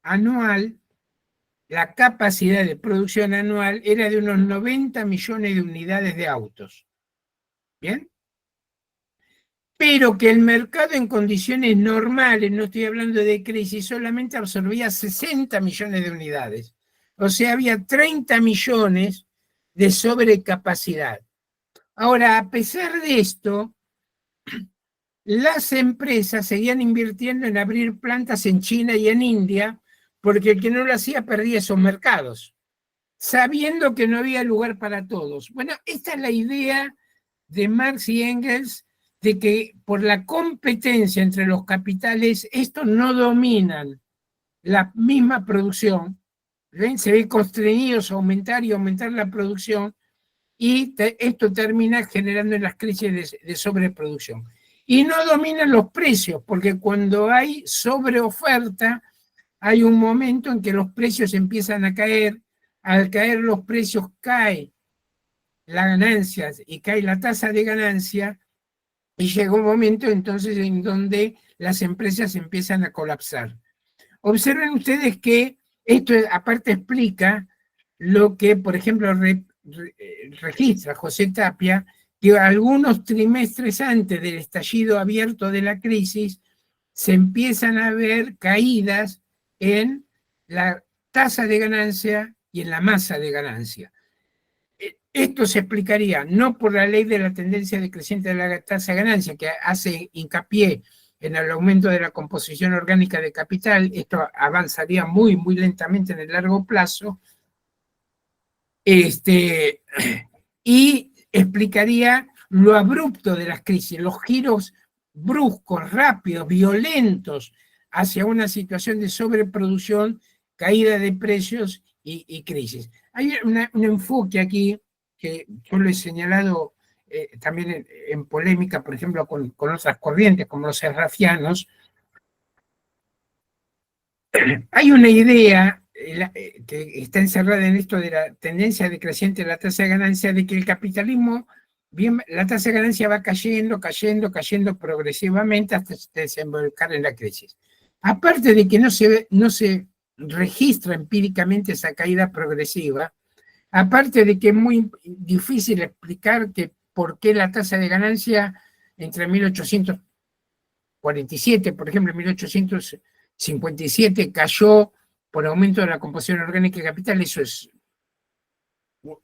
anual, la capacidad de producción anual era de unos 90 millones de unidades de autos. ¿Bien? Pero que el mercado en condiciones normales, no estoy hablando de crisis, solamente absorbía 60 millones de unidades. O sea, había 30 millones de sobrecapacidad. Ahora, a pesar de esto, las empresas seguían invirtiendo en abrir plantas en China y en India, porque el que no lo hacía perdía esos mercados, sabiendo que no había lugar para todos. Bueno, esta es la idea de Marx y Engels, de que por la competencia entre los capitales, estos no dominan la misma producción, ¿ven? Se ven constreñidos a aumentar y aumentar la producción, y esto termina generando en las crisis de sobreproducción. Y no dominan los precios, porque cuando hay sobreoferta, hay un momento en que los precios empiezan a caer. Al caer los precios, cae la ganancia y cae la tasa de ganancia, y llega un momento entonces en donde las empresas empiezan a colapsar. Observen ustedes que esto aparte explica lo que, por ejemplo, registra José Tapia, que algunos trimestres antes del estallido abierto de la crisis se empiezan a ver caídas en la tasa de ganancia y en la masa de ganancia. Esto se explicaría no por la ley de la tendencia decreciente de la tasa de ganancia, que hace hincapié en el aumento de la composición orgánica de capital, esto avanzaría muy, muy lentamente en el largo plazo, y explicaría lo abrupto de las crisis, los giros bruscos, rápidos, violentos hacia una situación de sobreproducción, caída de precios y crisis. Hay un enfoque aquí que yo lo he señalado también en polémica, por ejemplo, con otras corrientes como los serrafianos. Hay una idea que está encerrada en esto de la tendencia decreciente de la tasa de ganancia, de que el capitalismo, bien, la tasa de ganancia va cayendo progresivamente hasta desembocar en la crisis. Aparte de que no se registra empíricamente esa caída progresiva, aparte de que es muy difícil explicar por qué la tasa de ganancia entre 1847, por ejemplo, 1857 cayó por aumento de la composición orgánica de capital, eso es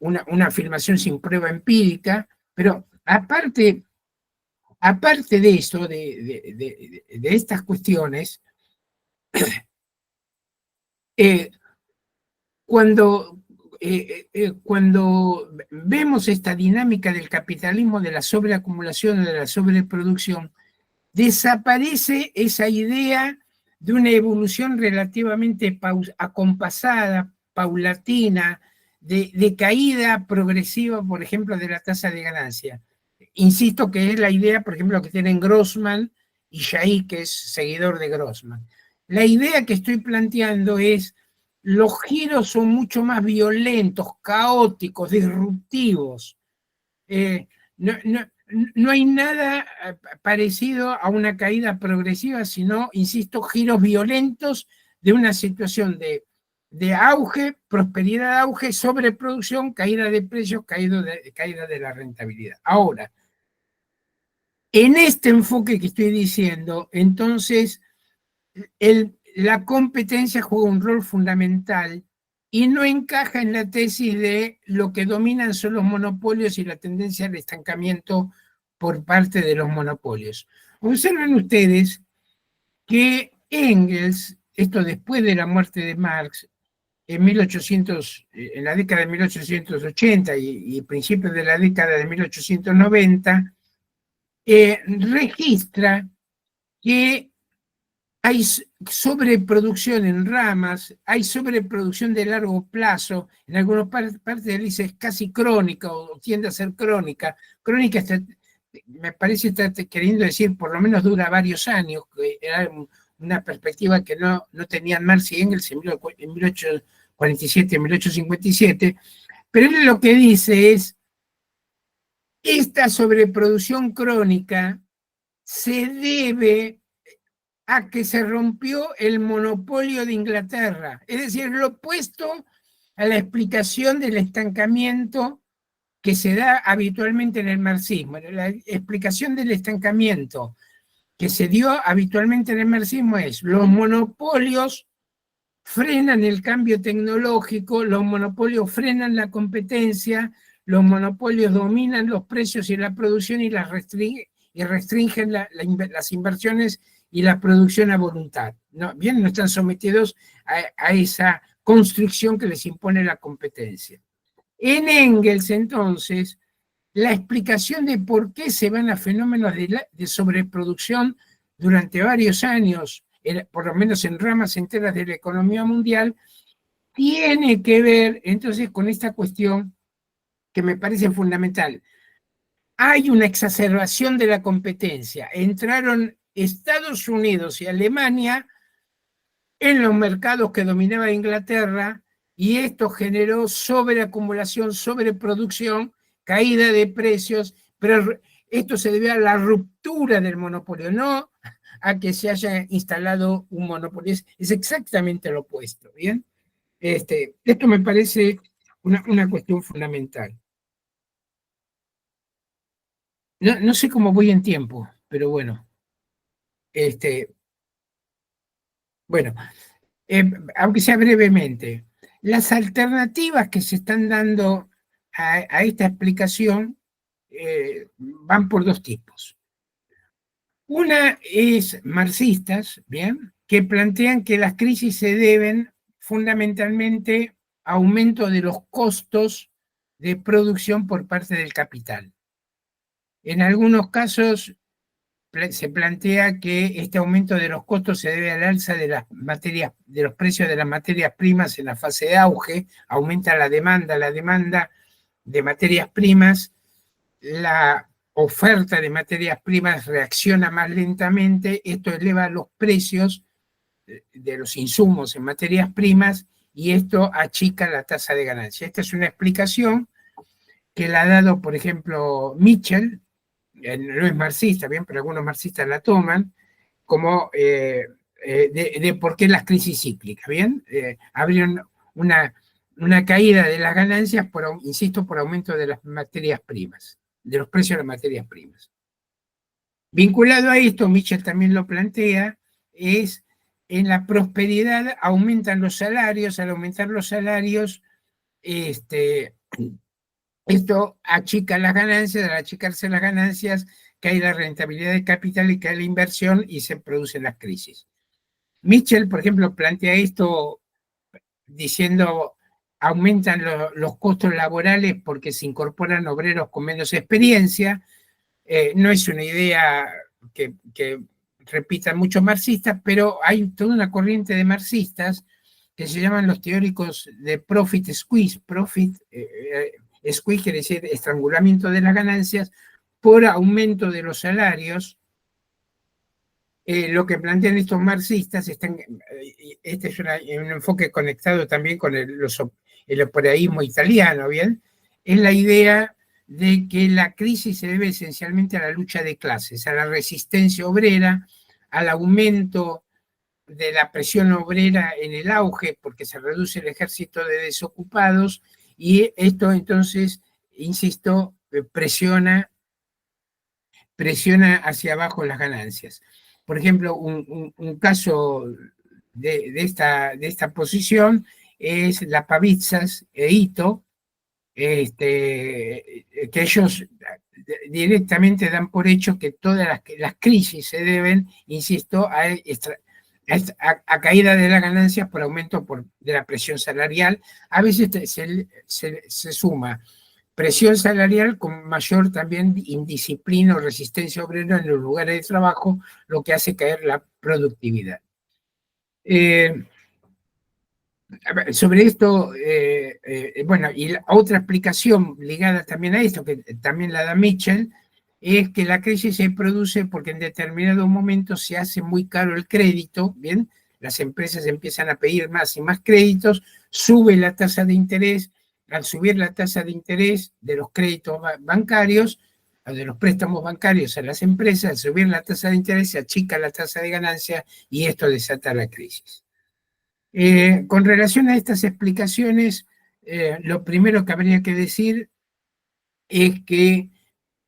una afirmación sin prueba empírica, pero aparte de eso, de estas cuestiones, cuando vemos esta dinámica del capitalismo, de la sobreacumulación o de la sobreproducción, desaparece esa idea de una evolución relativamente acompasada, paulatina, de caída progresiva, por ejemplo, de la tasa de ganancia. Insisto que es la idea, por ejemplo, que tienen Grossman y Yair, que es seguidor de Grossman. La idea que estoy planteando es: los giros son mucho más violentos, caóticos, disruptivos. No hay nada parecido a una caída progresiva, sino, insisto, giros violentos de una situación de auge, prosperidad, auge, sobreproducción, caída de precios, caída de la rentabilidad. Ahora, en este enfoque que estoy diciendo, entonces, la competencia juega un rol fundamental y no encaja en la tesis de lo que dominan son los monopolios y la tendencia al estancamiento por parte de los monopolios. Observen ustedes que Engels, esto después de la muerte de Marx, en la década de 1880 y principios de la década de 1890, registra que hay sobreproducción en ramas, hay sobreproducción de largo plazo, en algunas partes dice es casi crónica o tiende a ser crónica. Crónica me parece estar queriendo decir por lo menos dura varios años, que era una perspectiva que no tenían Marx y Engels en 1847, 1857, pero él lo que dice es: esta sobreproducción crónica se debe a que se rompió el monopolio de Inglaterra, es decir, lo opuesto a la explicación del estancamiento que se da habitualmente en el marxismo. La explicación del estancamiento que se dio habitualmente en el marxismo es: los monopolios frenan el cambio tecnológico, los monopolios frenan la competencia, los monopolios dominan los precios y la producción y restringen las inversiones y la producción a voluntad. No están sometidos a esa constricción que les impone la competencia. En Engels, entonces, la explicación de por qué se van a fenómenos de sobreproducción durante varios años, por lo menos en ramas enteras de la economía mundial, tiene que ver entonces con esta cuestión que me parece fundamental. Hay una exacerbación de la competencia. Entraron Estados Unidos y Alemania en los mercados que dominaba Inglaterra, y esto generó sobreacumulación, sobreproducción, caída de precios, pero esto se debe a la ruptura del monopolio, no a que se haya instalado un monopolio. Es exactamente lo opuesto, ¿bien? Esto me parece una cuestión fundamental. No sé cómo voy en tiempo, pero bueno. Bueno, aunque sea brevemente, las alternativas que se están dando a esta explicación van por dos tipos. Una es marxistas, ¿bien?, que plantean que las crisis se deben fundamentalmente a aumento de los costos de producción por parte del capital. En algunos casos se plantea que este aumento de los costos se debe al alza de las materias, de los precios de las materias primas en la fase de auge, aumenta la demanda de materias primas, la oferta de materias primas reacciona más lentamente, esto eleva los precios de los insumos en materias primas y esto achica la tasa de ganancia. Esta es una explicación que la ha dado, por ejemplo, Mitchell, no es marxista, bien, pero algunos marxistas la toman, como de por qué las crisis cíclicas, ¿bien? Habría una caída de las ganancias, insisto, por aumento de las materias primas, de los precios de las materias primas. Vinculado a esto, Mitchell también lo plantea, es en la prosperidad aumentan los salarios, al aumentar los salarios, esto achica las ganancias, al achicarse las ganancias, cae la rentabilidad del capital y cae la inversión y se producen las crisis. Mitchell, por ejemplo, plantea esto diciendo aumentan los costos laborales porque se incorporan obreros con menos experiencia. No es una idea que repitan muchos marxistas, pero hay toda una corriente de marxistas que se llaman los teóricos de profit squeeze. Squeeze quiere decir estrangulamiento de las ganancias por aumento de los salarios. Lo que plantean estos marxistas, este es un enfoque conectado también con el operaísmo italiano, ¿bien? Es la idea de que la crisis se debe esencialmente a la lucha de clases, a la resistencia obrera, al aumento de la presión obrera en el auge, porque se reduce el ejército de desocupados, y esto entonces, insisto, presiona hacia abajo las ganancias. Por ejemplo, un caso de esta posición es la Pavitzas e Ito, que ellos directamente dan por hecho que todas las crisis se deben, insisto, a caída de las ganancias por aumento de la presión salarial. A veces se suma presión salarial con mayor también indisciplina o resistencia obrera en los lugares de trabajo, lo que hace caer la productividad. Sobre esto, bueno, y la otra explicación ligada también a esto, que también la da Mitchell, es que la crisis se produce porque en determinado momento se hace muy caro el crédito, ¿bien? Las empresas empiezan a pedir más y más créditos, sube la tasa de interés. Al subir la tasa de interés de los créditos bancarios, o de los préstamos bancarios a las empresas, al subir la tasa de interés se achica la tasa de ganancia y esto desata la crisis. Con relación a estas explicaciones, lo primero que habría que decir es que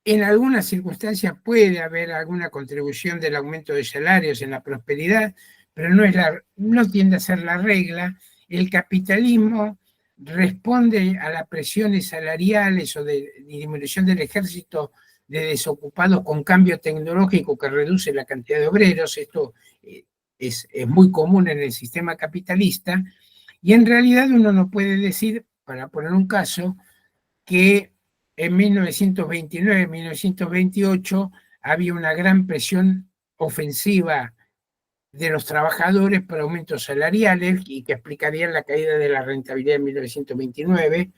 en algunas circunstancias puede haber alguna contribución del aumento de salarios en la prosperidad, pero no tiende a ser la regla. El capitalismo responde a las presiones salariales o de disminución del ejército de desocupados con cambio tecnológico que reduce la cantidad de obreros. Esto es muy común en el sistema capitalista, y en realidad uno no puede decir, para poner un caso, que en 1929, 1928 había una gran presión ofensiva de los trabajadores por aumentos salariales y que explicarían la caída de la rentabilidad en 1929.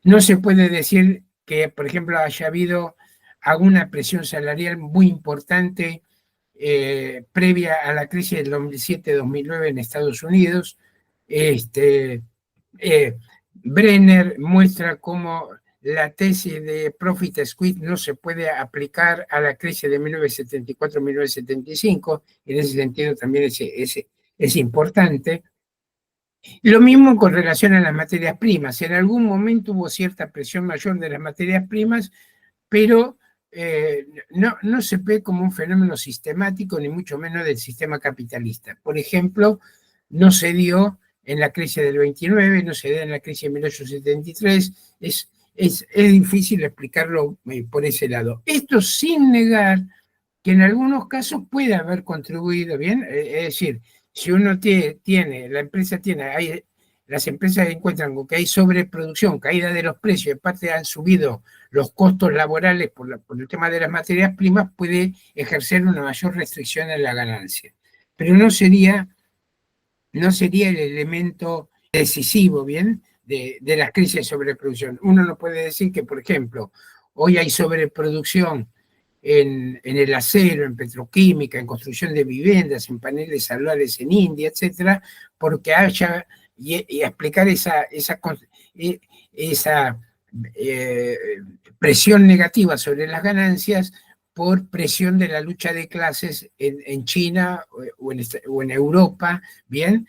No se puede decir que, por ejemplo, haya habido alguna presión salarial muy importante previa a la crisis del 2007-2009 en Estados Unidos. Brenner muestra cómo la tesis de Profit Squeeze no se puede aplicar a la crisis de 1974-1975, en ese sentido también es importante. Lo mismo con relación a las materias primas. En algún momento hubo cierta presión mayor de las materias primas, pero no se ve como un fenómeno sistemático, ni mucho menos del sistema capitalista. Por ejemplo, no se dio en la crisis del 29, no se dio en la crisis de 1873, es difícil explicarlo por ese lado. Esto sin negar que en algunos casos puede haber contribuido, ¿bien? Es decir, si uno la empresa tiene las empresas encuentran que hay sobreproducción, caída de los precios, y aparte han subido los costos laborales por el tema de las materias primas, puede ejercer una mayor restricción en la ganancia. Pero no sería el elemento decisivo, ¿bien?, de las crisis de sobreproducción. Uno no puede decir que, por ejemplo, hoy hay sobreproducción en el acero, en petroquímica, en construcción de viviendas, en paneles solares en India, etcétera, porque haya, y explicar esa presión negativa sobre las ganancias por presión de la lucha de clases en China o en Europa, ¿bien?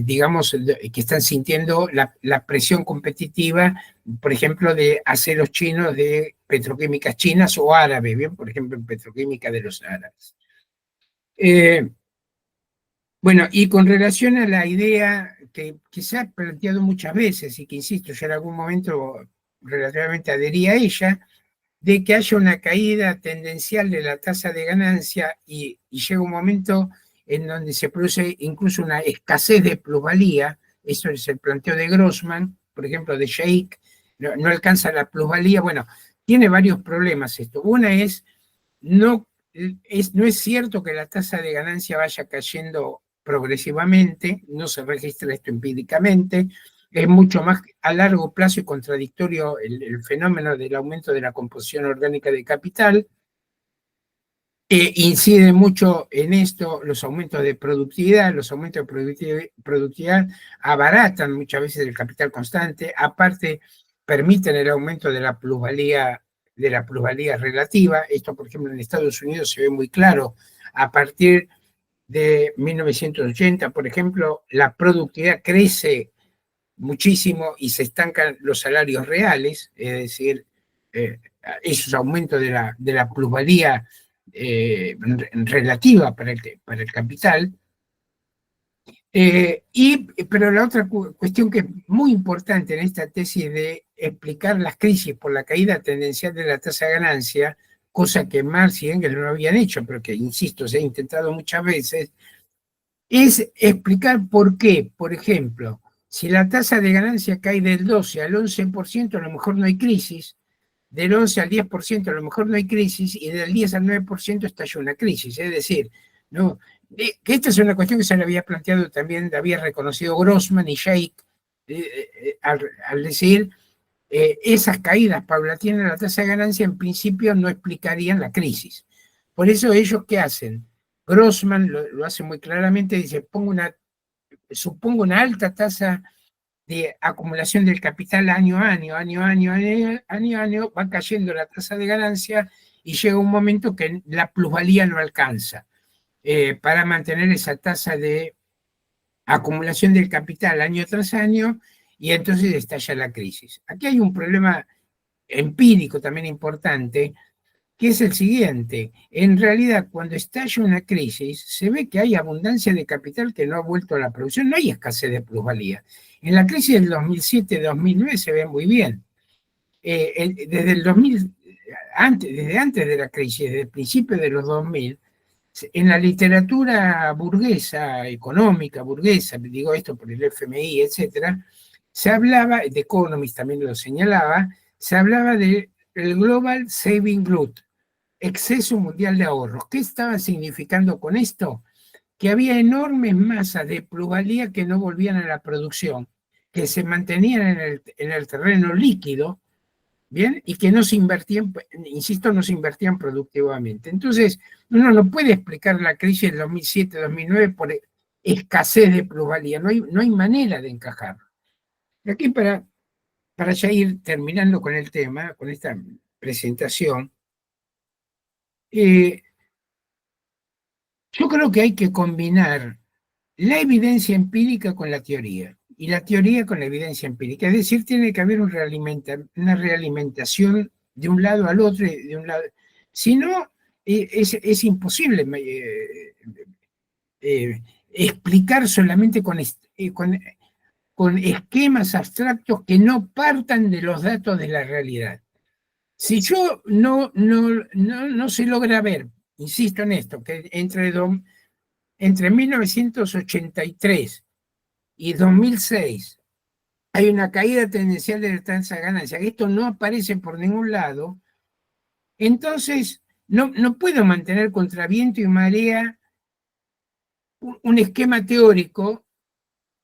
Digamos, que están sintiendo la presión competitiva, por ejemplo, de aceros chinos, de petroquímicas chinas o árabes, ¿bien? Por ejemplo, en petroquímica de los árabes. Bueno, y con relación a la idea que se ha planteado muchas veces y que, insisto, yo en algún momento relativamente adherí a ella, de que haya una caída tendencial de la tasa de ganancia y llega un momento en donde se produce incluso una escasez de plusvalía. Eso es el planteo de Grossman, por ejemplo, de Sheikh, no alcanza la plusvalía. Bueno, tiene varios problemas esto. Una es, no es cierto que la tasa de ganancia vaya cayendo progresivamente, no se registra esto empíricamente, es mucho más a largo plazo y contradictorio el fenómeno del aumento de la composición orgánica de capital. Incide mucho en esto los aumentos de productividad. Los aumentos de productividad abaratan muchas veces el capital constante, aparte permiten el aumento de la plusvalía relativa. Esto, por ejemplo, en Estados Unidos se ve muy claro. A partir de 1980, por ejemplo, la productividad crece muchísimo y se estancan los salarios reales, es decir, esos aumentos de la plusvalía relativa para el capital. Pero la otra cuestión que es muy importante en esta tesis de explicar las crisis por la caída tendencial de la tasa de ganancia, cosa que Marx y Engels no habían hecho, pero que, insisto, se ha intentado muchas veces, es explicar por qué, por ejemplo, si la tasa de ganancia cae del 12 al 11%, a lo mejor no hay crisis, del 11 al 10% a lo mejor no hay crisis, y del 10 al 9% estalla una crisis. Es decir, no, que esta es una cuestión que se le había planteado también, la había reconocido Grossman y Sheikh, al decir, esas caídas paulatinas de la tasa de ganancia en principio no explicarían la crisis. Por eso ellos, ¿qué hacen? Grossman lo hace muy claramente, dice, supongo una alta tasa de acumulación del capital año a año, va cayendo la tasa de ganancia y llega un momento que la plusvalía no alcanza para mantener esa tasa de acumulación del capital año tras año, y entonces estalla la crisis. Aquí hay un problema empírico también importante, que es el siguiente. En realidad, cuando estalla una crisis, se ve que hay abundancia de capital que no ha vuelto a la producción, no hay escasez de plusvalía. En la crisis del 2007-2009 se ve muy bien. Desde el 2000, desde antes de la crisis, desde el principio de los 2000, en la literatura burguesa, económica burguesa, digo esto por el FMI, etcétera, se hablaba, The Economist también lo señalaba, se hablaba del Global Saving Glut, exceso mundial de ahorros. ¿Qué estaba significando con esto? Que había enormes masas de plusvalía que no volvían a la producción, que se mantenían en el terreno líquido, ¿bien? Y que no se invertían, insisto, no se invertían productivamente. Entonces, uno no puede explicar la crisis del 2007-2009 por escasez de plusvalía, no hay manera de encajarlo. Y aquí, para ya ir terminando con el tema, con esta presentación, yo creo que hay que combinar la evidencia empírica con la teoría, y la teoría con la evidencia empírica. Es decir, tiene que haber una realimentación de un lado al otro, de un lado. Si no, es imposible explicar solamente con esquemas abstractos que no partan de los datos de la realidad. Si yo no se logra ver, insisto en esto, que entre entre 1983 y 2006 hay una caída tendencial de la tasa de ganancia, que esto no aparece por ningún lado, entonces no puedo mantener contra viento y marea un esquema teórico,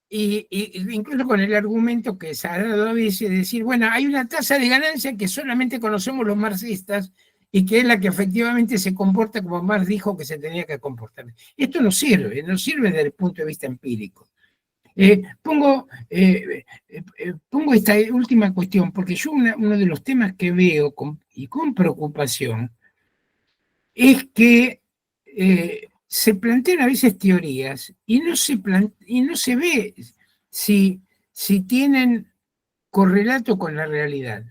y incluso con el argumento que se ha dado a veces, decir, bueno, hay una tasa de ganancia que solamente conocemos los marxistas y que es la que efectivamente se comporta como Marx dijo que se tenía que comportar. Esto no sirve desde el punto de vista empírico. Pongo esta última cuestión, porque yo uno de los temas que veo con preocupación es que se plantean a veces teorías y no se ve si tienen correlato con la realidad.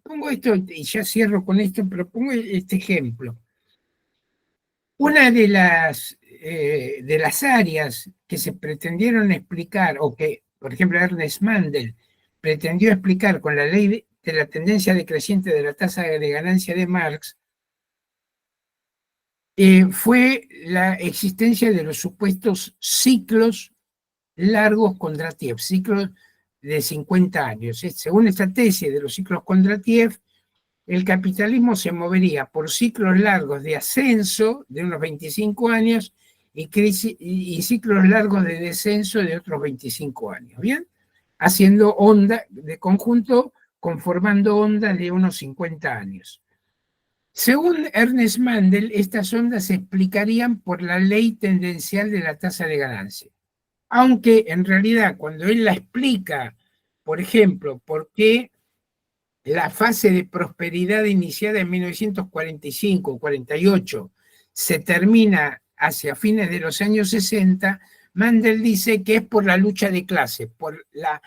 Pongo esto, y ya cierro con esto, pero pongo este ejemplo. Una de las áreas que se pretendieron explicar, o que, por ejemplo, Ernest Mandel pretendió explicar con la ley de la tendencia decreciente de la tasa de ganancia de Marx, fue la existencia de los supuestos ciclos largos Kondratiev, ciclos de 50 años. Según esta tesis de los ciclos Kondratiev, el capitalismo se movería por ciclos largos de ascenso de unos 25 años y ciclos largos de descenso de otros 25 años, ¿bien? Haciendo onda de conjunto, conformando ondas de unos 50 años. Según Ernest Mandel, estas ondas se explicarían por la ley tendencial de la tasa de ganancia. Aunque en realidad cuando él la explica, por ejemplo, por qué la fase de prosperidad iniciada en 1945 o 48 se termina hacia fines de los años 60, Mandel dice que es por la lucha de clase, por la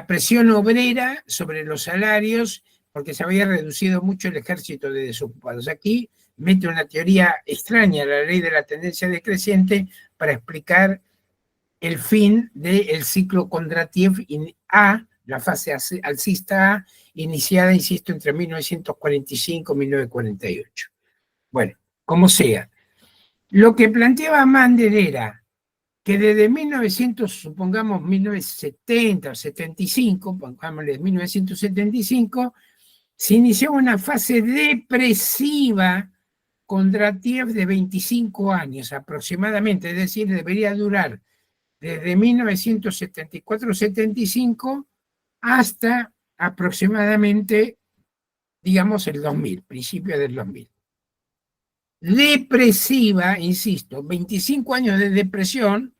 presión obrera sobre los salarios, porque se había reducido mucho el ejército de desocupados. Aquí mete una teoría extraña, la ley de la tendencia decreciente, para explicar el fin del ciclo Kondratiev A, la fase alcista A, iniciada, insisto, entre 1945 y 1948. Bueno, como sea. Lo que planteaba Mandel era que desde 1970 o 75, pongámosle 1975, se inició una fase depresiva Kondratiev de 25 años aproximadamente, es decir, debería durar desde 1974-75 hasta aproximadamente, digamos, el 2000, principio del 2000. Depresiva, insisto, 25 años de depresión,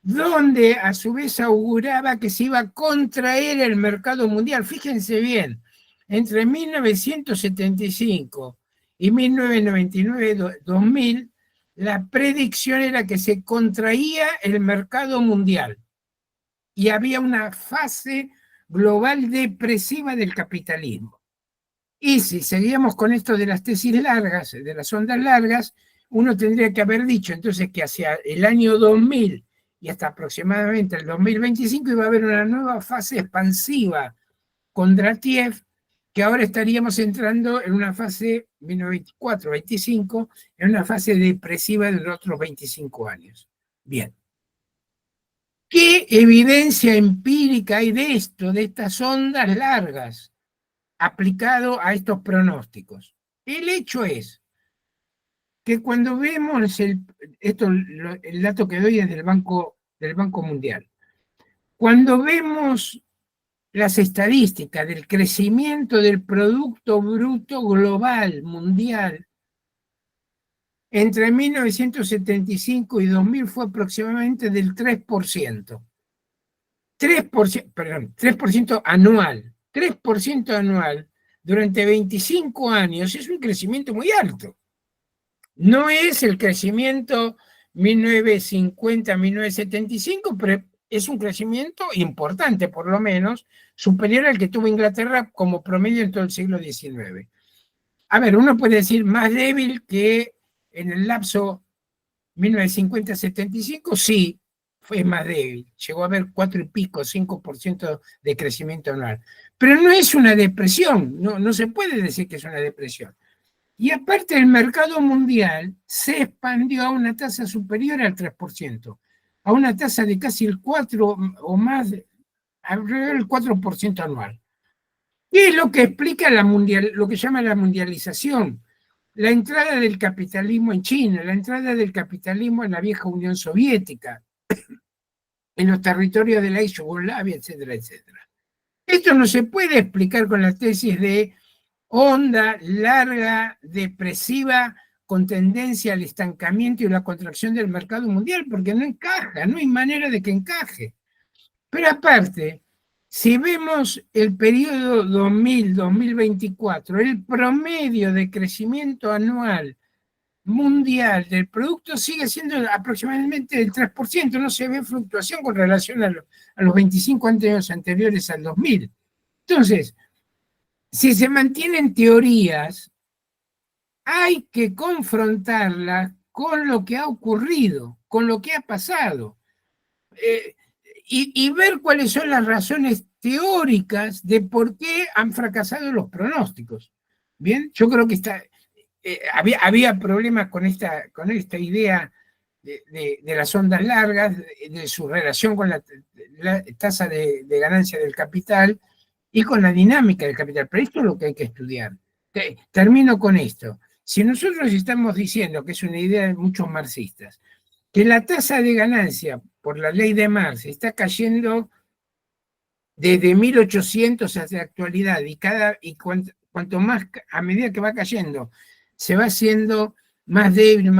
donde a su vez auguraba que se iba a contraer el mercado mundial. Fíjense bien, entre 1975 y 1999-2000, la predicción era que se contraía el mercado mundial y había una fase global depresiva del capitalismo. Y si seguíamos con esto de las tesis largas, de las ondas largas, uno tendría que haber dicho entonces que hacia el año 2000 y hasta aproximadamente el 2025 iba a haber una nueva fase expansiva Kondratiev, que ahora estaríamos entrando en una fase 1924-25, en una fase depresiva de los otros 25 años. Bien. ¿Qué evidencia empírica hay de esto, de estas ondas largas, aplicado a estos pronósticos? El hecho es que cuando vemos el dato que doy es del Banco Mundial, cuando vemos las estadísticas del crecimiento del Producto Bruto Global Mundial entre 1975 y 2000 fue aproximadamente del 3%. 3% anual. 3% anual durante 25 años es un crecimiento muy alto. No es el crecimiento 1950-1975, pero es un crecimiento importante, por lo menos, superior al que tuvo Inglaterra como promedio en todo el siglo XIX. A ver, uno puede decir más débil que en el lapso 1950-75, sí, fue más débil. Llegó a haber 4 y pico, 5% de crecimiento anual. Pero no es una depresión, no se puede decir que es una depresión. Y aparte el mercado mundial se expandió a una tasa superior al 3%, a una tasa de casi el 4 o más, alrededor del 4% anual. ¿Qué es lo que explica lo que llama la mundialización? La entrada del capitalismo en China, la entrada del capitalismo en la vieja Unión Soviética, en los territorios de la ex Yugoslavia, etcétera, etcétera. Esto no se puede explicar con la tesis de onda larga, depresiva, con tendencia al estancamiento y la contracción del mercado mundial, porque no encaja, no hay manera de que encaje. Pero aparte, si vemos el periodo 2000-2024, el promedio de crecimiento anual mundial del producto sigue siendo aproximadamente del 3%, no se ve fluctuación con relación a los 25 años anteriores al 2000. Entonces, si se mantienen teorías, hay que confrontarlas con lo que ha ocurrido, con lo que ha pasado, y ver cuáles son las razones teóricas de por qué han fracasado los pronósticos. Bien, yo creo que había problemas con esta idea de las ondas largas, de su relación con la tasa de ganancia del capital y con la dinámica del capital. Pero esto es lo que hay que estudiar. Termino con esto. Si nosotros estamos diciendo, que es una idea de muchos marxistas, que la tasa de ganancia por la ley de Marx está cayendo desde 1800 hasta la actualidad, y cuanto más, a medida que va cayendo, se va haciendo más débil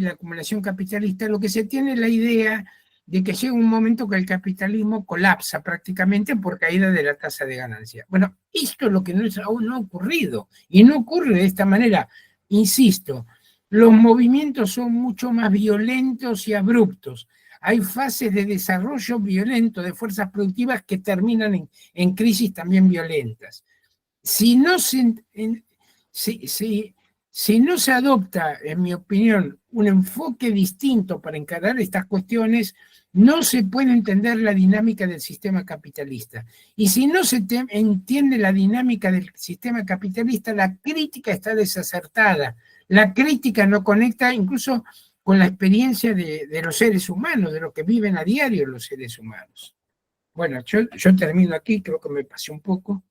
la acumulación capitalista, lo que se tiene es la idea de que llega un momento que el capitalismo colapsa prácticamente por caída de la tasa de ganancia. Bueno, esto es lo que aún no ha ocurrido, y no ocurre de esta manera. Insisto, los movimientos son mucho más violentos y abruptos. Hay fases de desarrollo violento de fuerzas productivas que terminan en crisis también violentas. Si no se adopta, en mi opinión, un enfoque distinto para encarar estas cuestiones, no se puede entender la dinámica del sistema capitalista. Y si no se entiende la dinámica del sistema capitalista, la crítica está desacertada. La crítica no conecta incluso con la experiencia de los seres humanos, de lo que viven a diario los seres humanos. Bueno, yo termino aquí, creo que me pasé un poco.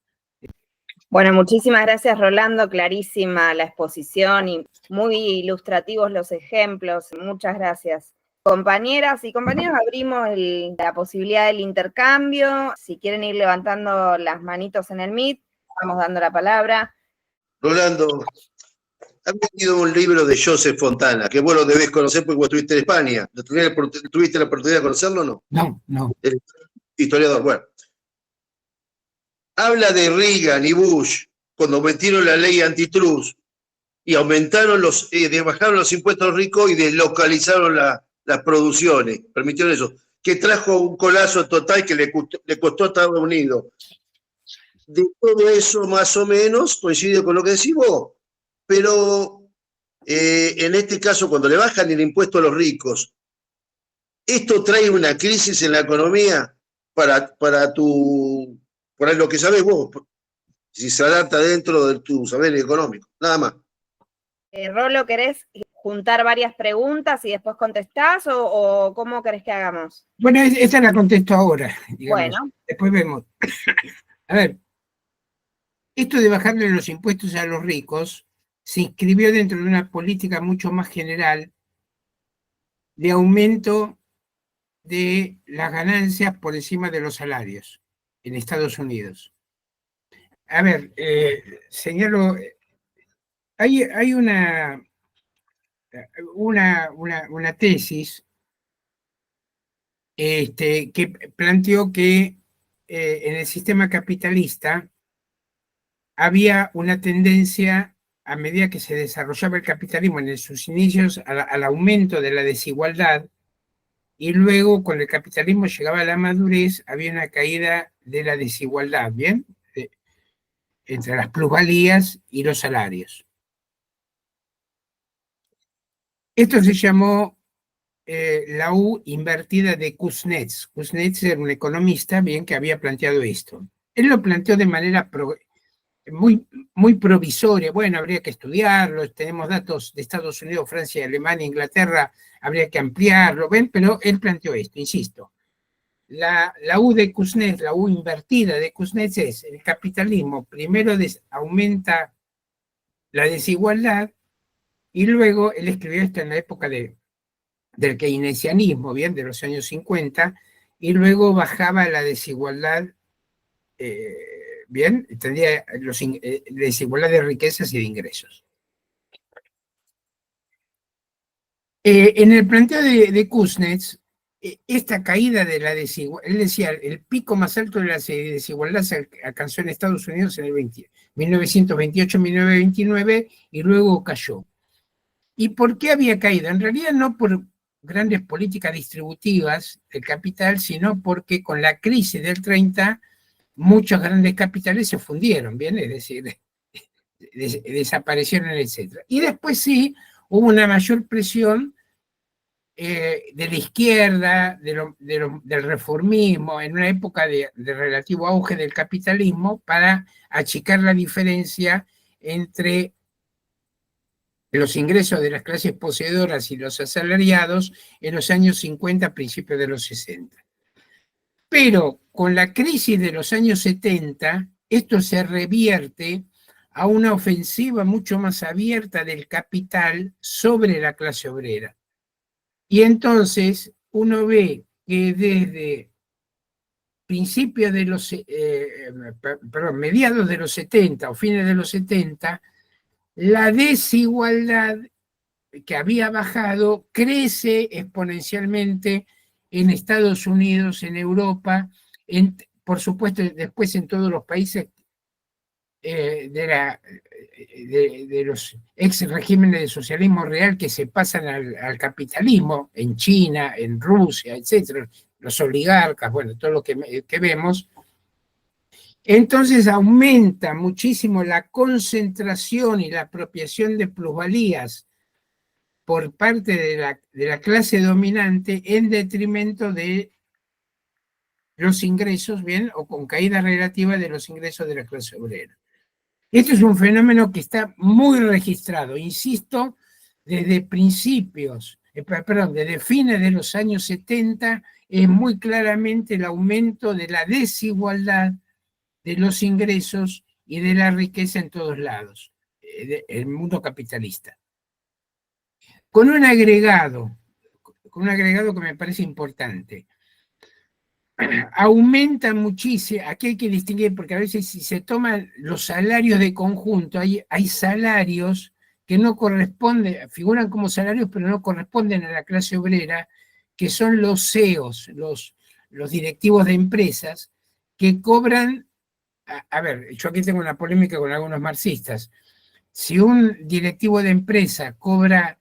Bueno, muchísimas gracias, Rolando, clarísima la exposición y muy ilustrativos los ejemplos. Muchas gracias. Compañeras y compañeros, abrimos la posibilidad del intercambio. Si quieren ir levantando las manitos en el Meet, vamos dando la palabra. Rolando, has leído un libro de Joseph Fontana, que vos lo debés conocer porque vos estuviste en España. ¿Tuviste la oportunidad de conocerlo o no? No. El historiador, bueno. Habla de Reagan y Bush cuando metieron la ley antitrust y bajaron los impuestos ricos y deslocalizaron las producciones, permitieron eso, que trajo un colapso total que le costó a Estados Unidos. De todo eso, más o menos, coincide con lo que decís vos, pero en este caso, cuando le bajan el impuesto a los ricos, ¿esto trae una crisis en la economía para lo que sabés vos? Si se adapta dentro de tu saber económico, nada más. Rolo, ¿querés juntar varias preguntas y después contestás o cómo querés que hagamos? Bueno, esta la contesto ahora, digamos. Bueno. Después vemos. A ver, esto de bajarle los impuestos a los ricos se inscribió dentro de una política mucho más general de aumento de las ganancias por encima de los salarios en Estados Unidos. A ver, señalo, hay una tesis que planteó que en el sistema capitalista había una tendencia, a medida que se desarrollaba el capitalismo en sus inicios, al aumento de la desigualdad, y luego cuando el capitalismo llegaba a la madurez había una caída de la desigualdad, ¿bien? Entre las plusvalías y los salarios. Esto se llamó la U invertida de Kuznets. Kuznets era un economista, bien, que había planteado esto. Él lo planteó de manera muy provisoria. Bueno, habría que estudiarlo, tenemos datos de Estados Unidos, Francia, Alemania, Inglaterra, habría que ampliarlo, ¿ven? Pero él planteó esto, insisto. La U de Kuznets, la U invertida de Kuznets es: el capitalismo primero aumenta la desigualdad, y luego él escribió esto en la época del keynesianismo, bien, de los años 50, y luego bajaba la desigualdad, bien, tendría la desigualdad de riquezas y de ingresos. En el planteo de Kuznets, esta caída de la desigualdad, él decía, el pico más alto de la desigualdad se alcanzó en Estados Unidos en el 1928-1929 y luego cayó. ¿Y por qué había caído? En realidad no por grandes políticas distributivas del capital, sino porque con la crisis del 30 muchos grandes capitales se fundieron, ¿bien? Es decir, desaparecieron, etc. Y después sí, hubo una mayor presión de la izquierda, del reformismo, en una época de relativo auge del capitalismo, para achicar la diferencia entre los ingresos de las clases poseedoras y los asalariados en los años 50, principios de los 60. Pero con la crisis de los años 70, esto se revierte a una ofensiva mucho más abierta del capital sobre la clase obrera. Y entonces uno ve que desde principios de los, mediados de los 70 o fines de los 70, la desigualdad que había bajado crece exponencialmente en Estados Unidos, en Europa, por supuesto después en todos los países de los ex regímenes de socialismo real que se pasan al capitalismo, en China, en Rusia, etcétera, los oligarcas, bueno, todo lo que vemos. Entonces aumenta muchísimo la concentración y la apropiación de plusvalías por parte de la clase dominante en detrimento de los ingresos, bien, o con caída relativa de los ingresos de la clase obrera. Este es un fenómeno que está muy registrado, insisto, desde principios, desde fines de los años 70, es muy claramente el aumento de la desigualdad de los ingresos y de la riqueza en todos lados, el mundo capitalista. Con un agregado que me parece importante. Aumenta muchísimo, aquí hay que distinguir, porque a veces si se toman los salarios de conjunto, hay salarios que no corresponden, figuran como salarios, pero no corresponden a la clase obrera, que son los CEOs, los directivos de empresas, que cobran, a ver, yo aquí tengo una polémica con algunos marxistas. Si un directivo de empresa cobra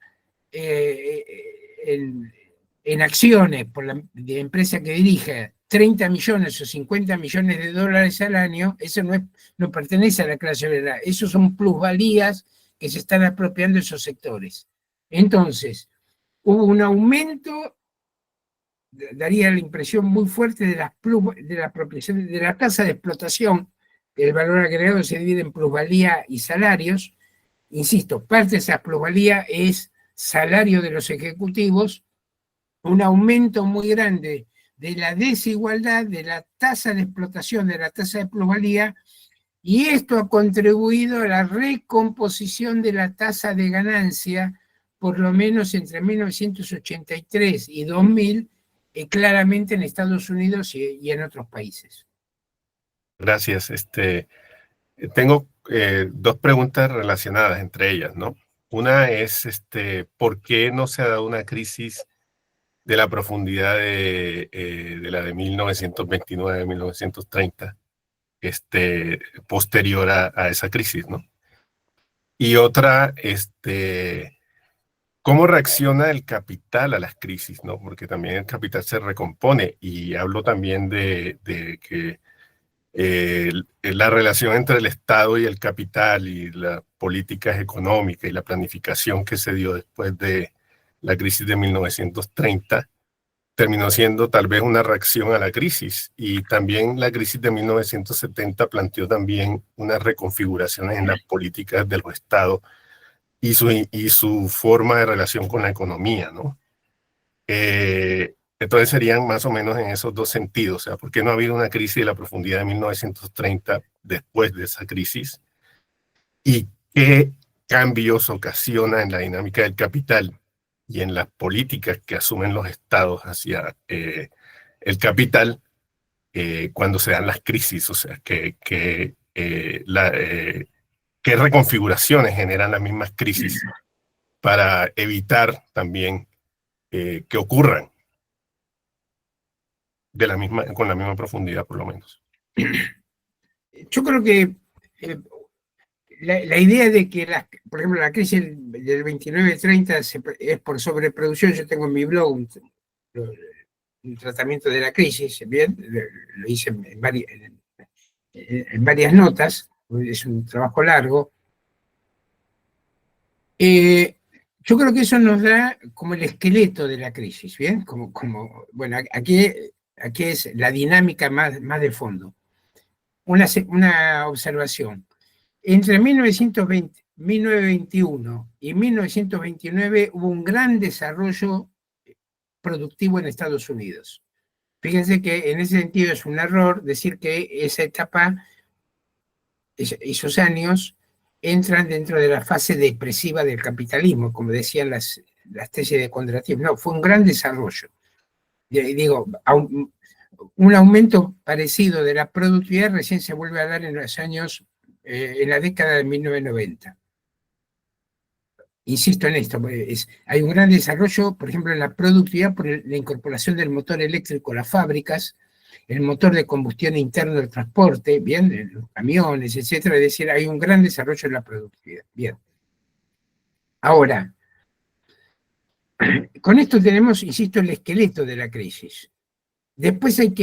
en acciones de empresa que dirige 30 millones o 50 millones de dólares al año, eso no pertenece a la clase obrera, eso son plusvalías que se están apropiando esos sectores. Entonces, hubo un aumento, daría la impresión muy fuerte de la apropiación, de la tasa de explotación. El valor agregado se divide en plusvalía y salarios. Insisto, parte de esa plusvalía es salario de los ejecutivos, un aumento muy grande de la desigualdad, de la tasa de explotación, de la tasa de plusvalía, y esto ha contribuido a la recomposición de la tasa de ganancia, por lo menos entre 1983 y 2000, claramente en Estados Unidos y en otros países. Gracias. Tengo dos preguntas relacionadas entre ellas, ¿no? Una es, ¿por qué no se ha dado una crisis de la profundidad de la de 1929-1930, posterior a esa crisis, ¿no? Y otra, ¿cómo reacciona el capital a las crisis, ¿no? Porque también el capital se recompone, y hablo también de que la relación entre el Estado y el capital y las políticas económicas y la planificación que se dio después de la crisis de 1930 terminó siendo tal vez una reacción a la crisis. Y también la crisis de 1970 planteó también unas reconfiguraciones en las políticas de los estados y su forma de relación con la economía, ¿no? Entonces serían más o menos en esos dos sentidos. O sea, ¿por qué no ha habido una crisis de la profundidad de 1930 después de esa crisis? ¿Y qué cambios ocasiona en la dinámica del capital y en las políticas que asumen los estados hacia el capital cuando se dan las crisis? O sea, ¿qué reconfiguraciones generan las mismas crisis para evitar también que ocurran con la misma profundidad, por lo menos? Yo creo que la idea de que, por ejemplo, la crisis del 29-30 es por sobreproducción. Yo tengo en mi blog un tratamiento de la crisis, bien, lo hice en varias notas, es un trabajo largo. Yo creo que eso nos da como el esqueleto de la crisis, ¿bien? Bueno, aquí es la dinámica más de fondo. Una observación. Entre 1921 y 1929 hubo un gran desarrollo productivo en Estados Unidos. Fíjense que en ese sentido es un error decir que esa etapa, esos años, entran dentro de la fase depresiva del capitalismo, como decían las tesis de Kondratiev. No, fue un gran desarrollo. Digo, un aumento parecido de la productividad recién se vuelve a dar en los años, en la década de 1990. Insisto en esto, hay un gran desarrollo, por ejemplo, en la productividad por la incorporación del motor eléctrico a las fábricas, el motor de combustión interno del transporte, bien, los camiones, etcétera. Es decir, hay un gran desarrollo en la productividad. Bien. Ahora, con esto tenemos, insisto, el esqueleto de la crisis. Después hay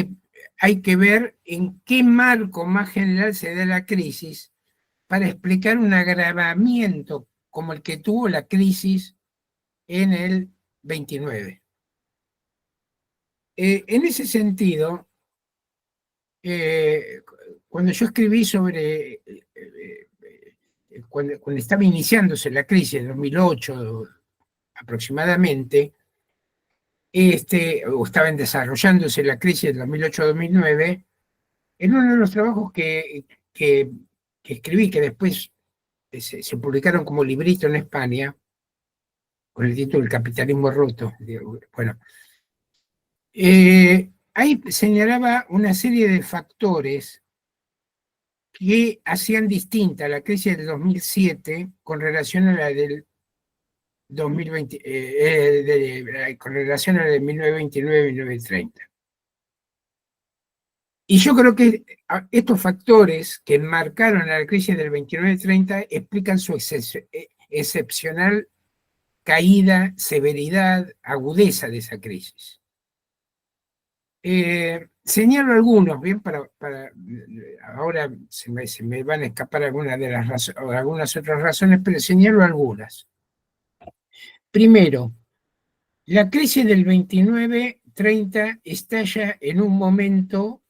que ver en qué marco más general se da la crisis para explicar un agravamiento como el que tuvo la crisis en el 29. En ese sentido, cuando yo escribí sobre, cuando estaba iniciándose la crisis en 2008 aproximadamente, o estaba desarrollándose la crisis de 2008-2009, en uno de los trabajos que escribí, que después se publicaron como librito en España, con el título El capitalismo roto. Bueno, ahí señalaba una serie de factores que hacían distinta la crisis del 2007 con relación a la del 2020, con relación a la de 1929-1930. Y yo creo que estos factores que marcaron a la crisis del 29-30 explican su excepcional caída, severidad, agudeza de esa crisis. Señalo algunos, bien, ahora se me van a escapar algunas otras razones, pero señalo algunas. Primero, la crisis del 29-30 estalla en un momento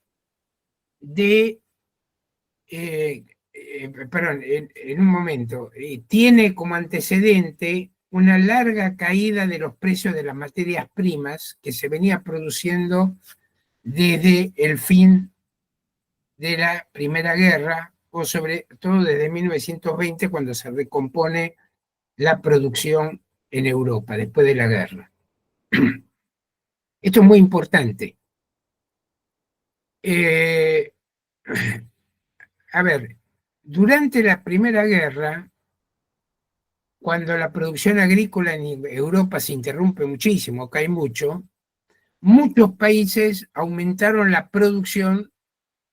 tiene como antecedente una larga caída de los precios de las materias primas que se venía produciendo desde el fin de la Primera Guerra, o sobre todo desde 1920, cuando se recompone la producción en Europa, después de la guerra. Esto es muy importante. A ver, durante la Primera Guerra, cuando la producción agrícola en Europa se interrumpe muchísimo, cae mucho, muchos países aumentaron la producción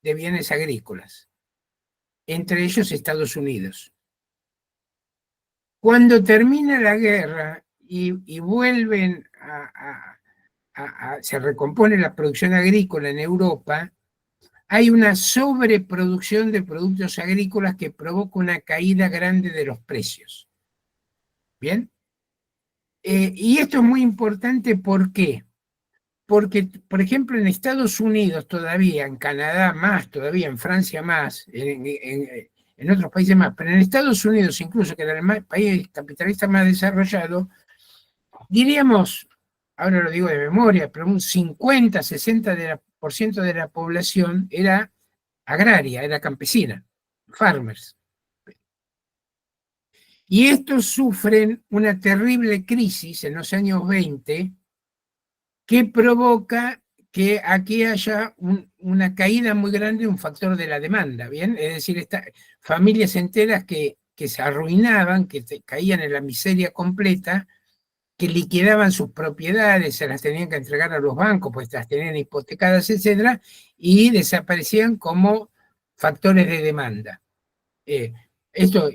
de bienes agrícolas, entre ellos Estados Unidos. Cuando termina la guerra y vuelven se recompone la producción agrícola en Europa, hay una sobreproducción de productos agrícolas que provoca una caída grande de los precios. ¿Bien? Y esto es muy importante, ¿por qué? porque, por ejemplo, en Estados Unidos todavía, en Canadá más, todavía en Francia más, en otros países más, pero en Estados Unidos incluso, que era el país capitalista más desarrollado, diríamos, ahora lo digo de memoria, pero un 50-60% de la población era agraria, era campesina, farmers. Y estos sufren una terrible crisis en los años 20 que provoca que aquí haya una caída muy grande de un factor de la demanda, ¿bien? Es decir, familias enteras que se arruinaban, que caían en la miseria completa, que liquidaban sus propiedades, se las tenían que entregar a los bancos, pues las tenían hipotecadas, etcétera, y desaparecían como factores de demanda. Esto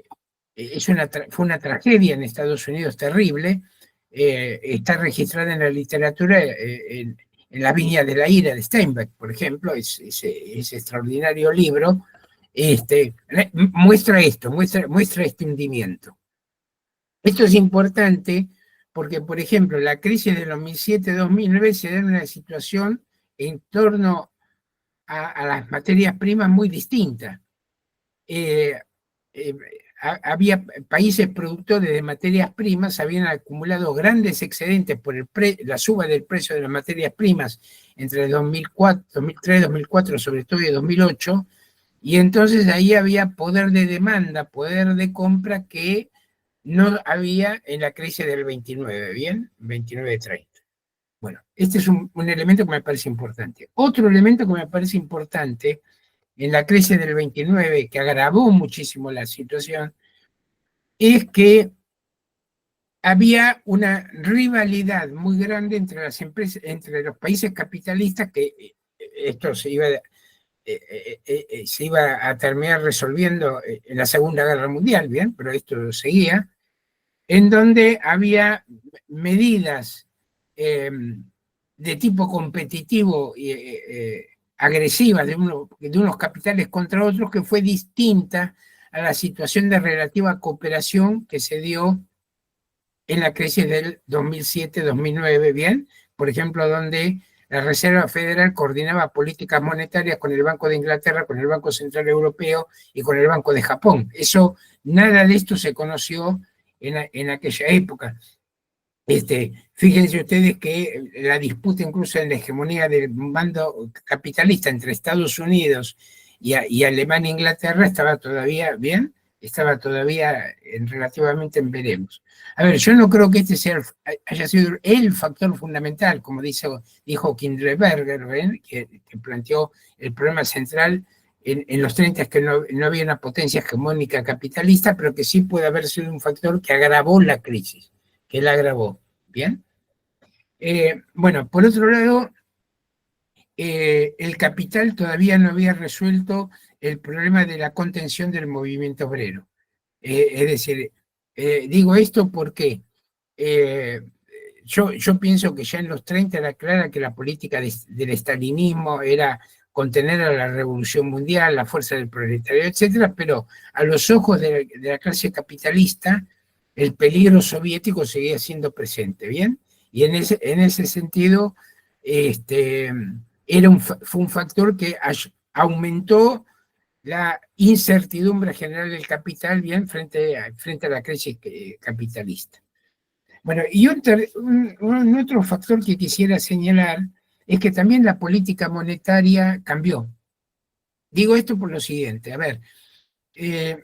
fue una tragedia en Estados Unidos terrible, está registrada en la literatura, en La Viña de la Ira de Steinbeck, por ejemplo, ese extraordinario libro, muestra esto, muestra este hundimiento. Esto es importante porque, por ejemplo, la crisis de 2007-2009 se da en una situación en torno a las materias primas muy distinta. Había países productores de materias primas, habían acumulado grandes excedentes por la suba del precio de las materias primas entre 2003, 2004, sobre todo, y 2008, y entonces ahí había poder de demanda, poder de compra que no había en la crisis del 29, ¿bien? 29-30. Bueno, este es un elemento que me parece importante. Otro elemento que me parece importante en la crisis del 29, que agravó muchísimo la situación, es que había una rivalidad muy grande entre las empresas, entre los países capitalistas, que esto se iba a terminar resolviendo en la Segunda Guerra Mundial, ¿bien? Pero esto seguía, en donde había medidas de tipo competitivo y agresivas de unos capitales contra otros, que fue distinta a la situación de relativa cooperación que se dio en la crisis del 2007-2009, ¿bien? Por ejemplo, donde la Reserva Federal coordinaba políticas monetarias con el Banco de Inglaterra, con el Banco Central Europeo y con el Banco de Japón. Nada de esto se conoció en aquella época. Fíjense ustedes que la disputa incluso en la hegemonía del bando capitalista entre Estados Unidos y Alemania e Inglaterra estaba todavía bien, estaba todavía relativamente en veremos. A ver, yo no creo que haya sido el factor fundamental, como dijo Kindleberger, que planteó el problema central en los 30, que no había una potencia hegemónica capitalista, pero que sí puede haber sido un factor que agravó la crisis, que la agravó. ¿Bien? Bueno, por otro lado, el capital todavía no había resuelto el problema de la contención del movimiento obrero. Es decir, digo esto porque yo pienso que ya en los 30 era clara que la política del estalinismo era contener a la revolución mundial, la fuerza del proletariado, etcétera, pero a los ojos de la clase capitalista, el peligro soviético seguía siendo presente, ¿bien? Y en ese sentido, fue un factor que aumentó la incertidumbre general del capital, bien, frente a la crisis capitalista. Bueno, y otro factor que quisiera señalar es que también la política monetaria cambió. Digo esto por lo siguiente, a ver,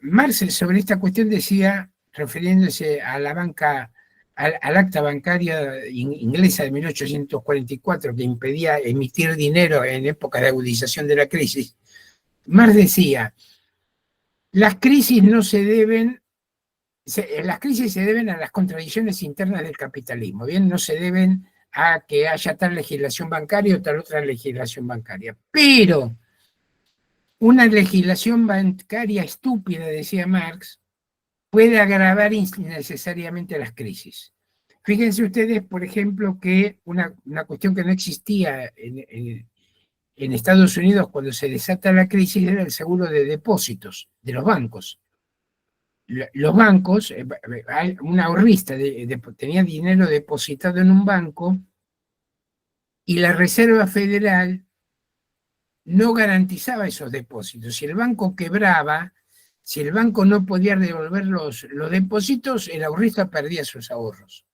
Marx sobre esta cuestión decía, refiriéndose a la banca, al acta bancaria inglesa de 1844, que impedía emitir dinero en épocas de agudización de la crisis, Marx decía, las crisis se deben a las contradicciones internas del capitalismo, ¿bien? No se deben a que haya tal legislación bancaria o tal otra legislación bancaria. Pero una legislación bancaria estúpida, decía Marx, puede agravar innecesariamente las crisis. Fíjense ustedes, por ejemplo, que una cuestión que no existía en Estados Unidos cuando se desata la crisis era el seguro de depósitos de los bancos. Los bancos, un ahorrista tenía dinero depositado en un banco y la Reserva Federal no garantizaba esos depósitos. Si el banco quebraba, si el banco no podía devolver los depósitos, el ahorrista perdía sus ahorros.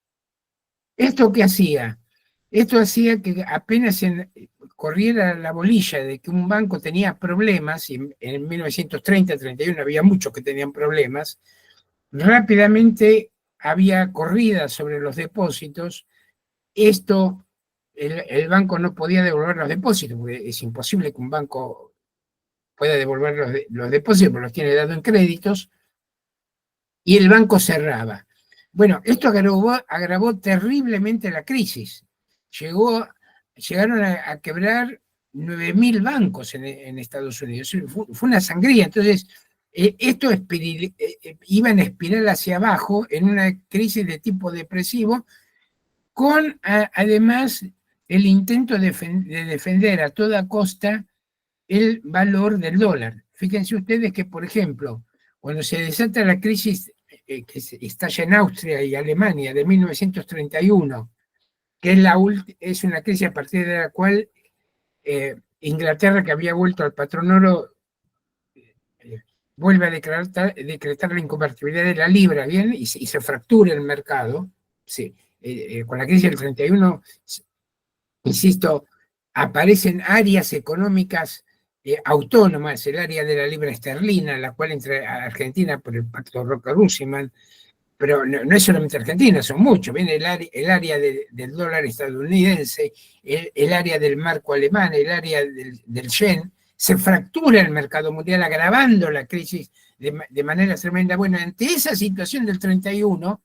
¿Esto qué hacía? Esto hacía que apenas corriera la bolilla de que un banco tenía problemas, y en 1930-31 había muchos que tenían problemas, rápidamente había corrida sobre los depósitos. Esto, el banco no podía devolver los depósitos, porque es imposible que un banco pueda devolver los depósitos, porque los tiene dado en créditos, y el banco cerraba. Bueno, esto agravó terriblemente la crisis. Llegaron a quebrar 9.000 bancos en Estados Unidos. Fue una sangría. Entonces, esto iba en espiral hacia abajo, en una crisis de tipo depresivo, con además el intento de defender a toda costa el valor del dólar. Fíjense ustedes que, por ejemplo, cuando se desata la crisis que estalla en Austria y Alemania de 1931, que es una crisis a partir de la cual Inglaterra, que había vuelto al patrón oro, vuelve a decretar la inconvertibilidad de la libra, ¿bien? Y se fractura el mercado. Sí. Con la crisis del 31, insisto, aparecen áreas económicas autónomas, el área de la libra esterlina, la cual entra a Argentina por el pacto Roca-Rusiman, pero no es solamente Argentina, son muchos. Viene el área del dólar estadounidense, el área del marco alemán, el área del yen. Se fractura el mercado mundial, agravando la crisis de manera tremenda. Bueno, ante esa situación del 31,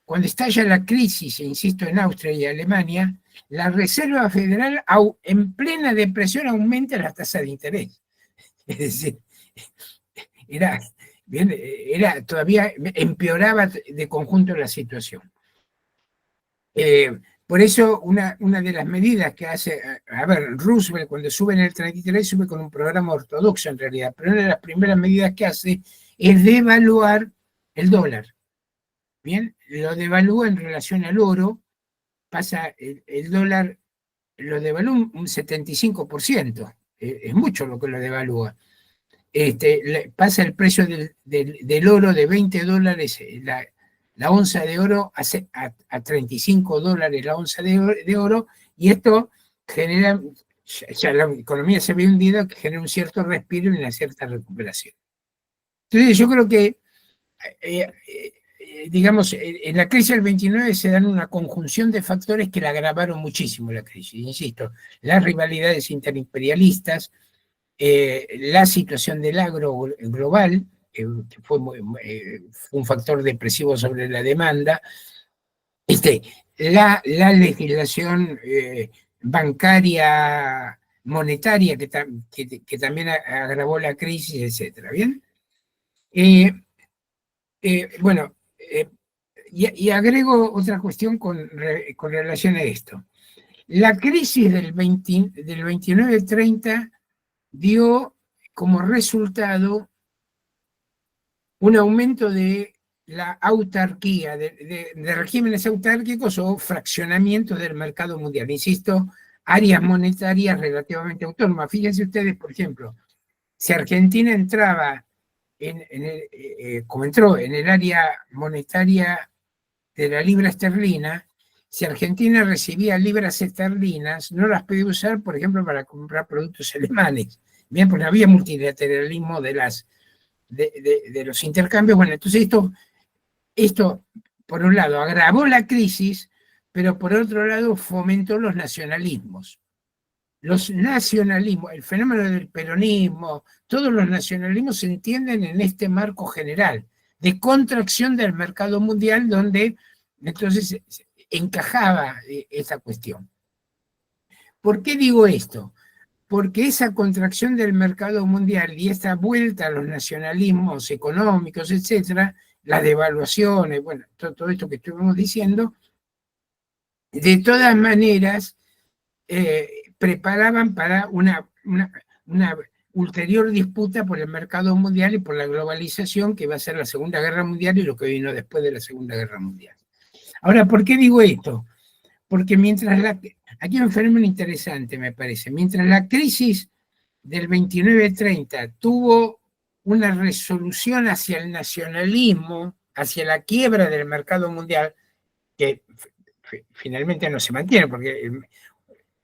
cuando estalla la crisis, insisto, en Austria y Alemania, la Reserva Federal, en plena depresión, aumenta la tasa de interés. Es decir, todavía empeoraba de conjunto la situación. Por eso, una de las medidas que hace, Roosevelt cuando sube en el 33, sube con un programa ortodoxo en realidad, pero una de las primeras medidas que hace es devaluar el dólar. Bien, lo devalúa en relación al oro, pasa el dólar, lo devalúa un 75%, es mucho lo que lo devalúa. Pasa el precio del oro de $20 la onza de oro a $35 la onza de oro, y esto genera, ya la economía se ve hundida, que genera un cierto respiro y una cierta recuperación. Entonces yo creo que digamos, en la crisis del 29 se dan una conjunción de factores que la agravaron muchísimo la crisis. Insisto, las rivalidades interimperialistas, la situación del agro global, que fue un factor depresivo sobre la demanda, la legislación bancaria, monetaria, que también agravó la crisis, etc. ¿Bien? Bueno, y agrego otra cuestión con relación a esto. La crisis del 29-30 dio como resultado un aumento de la autarquía, de regímenes autárquicos o fraccionamiento del mercado mundial. Insisto, áreas monetarias relativamente autónomas. Fíjense ustedes, por ejemplo, si Argentina entraba como entró en el área monetaria de la libra esterlina, si Argentina recibía libras esterlinas, no las podía usar, por ejemplo, para comprar productos alemanes. Bien, porque había multilateralismo de los intercambios. Bueno, entonces esto, por un lado, agravó la crisis, pero por otro lado fomentó los nacionalismos. Los nacionalismos, el fenómeno del peronismo, todos los nacionalismos se entienden en este marco general de contracción del mercado mundial, donde entonces encajaba esa cuestión. ¿Por qué digo esto? Porque esa contracción del mercado mundial y esta vuelta a los nacionalismos económicos, etcétera, las devaluaciones, bueno, todo esto que estuvimos diciendo, de todas maneras preparaban para una ulterior disputa por el mercado mundial y por la globalización, que va a ser la Segunda Guerra Mundial y lo que vino después de la Segunda Guerra Mundial. Ahora, ¿por qué digo esto? porque aquí hay un fenómeno interesante, me parece, mientras la crisis del 29-30 tuvo una resolución hacia el nacionalismo, hacia la quiebra del mercado mundial, que finalmente no se mantiene, porque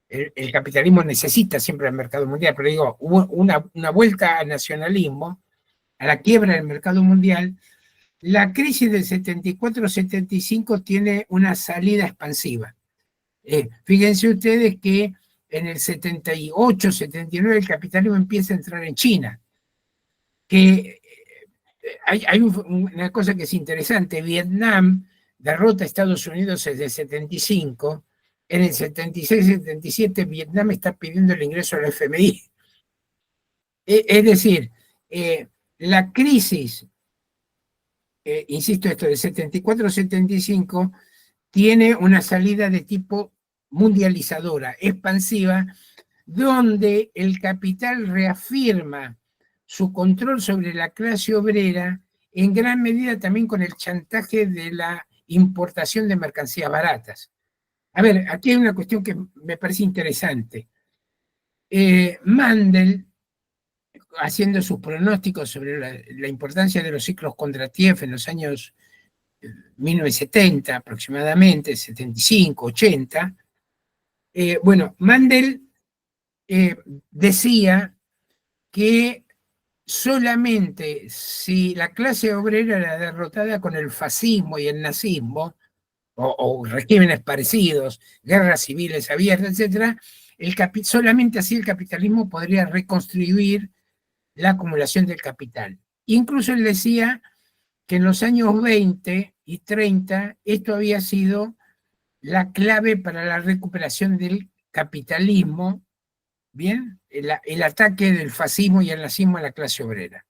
el capitalismo necesita siempre el mercado mundial, pero digo, hubo una vuelta al nacionalismo, a la quiebra del mercado mundial. La crisis del 74-75 tiene una salida expansiva. Fíjense ustedes que en el 78-79 el capitalismo empieza a entrar en China. Que hay una cosa que es interesante. Vietnam derrota a Estados Unidos desde el 75. En el 76-77 Vietnam está pidiendo el ingreso al FMI. Es decir, la crisis, insisto esto, del 74-75 tiene una salida de tipo mundializadora, expansiva, donde el capital reafirma su control sobre la clase obrera, en gran medida también con el chantaje de la importación de mercancías baratas. A ver, aquí hay una cuestión que me parece interesante. Mandel, haciendo sus pronósticos sobre la importancia de los ciclos Kondratiev en los años 1970 aproximadamente, 75, 80, bueno, Mandel decía que solamente si la clase obrera era derrotada con el fascismo y el nazismo, o regímenes parecidos, guerras civiles abiertas, etc., solamente así el capitalismo podría reconstruir la acumulación del capital. Incluso él decía que en los años 20 y 30 esto había sido la clave para la recuperación del capitalismo, ¿bien? El ataque del fascismo y el nazismo a la clase obrera.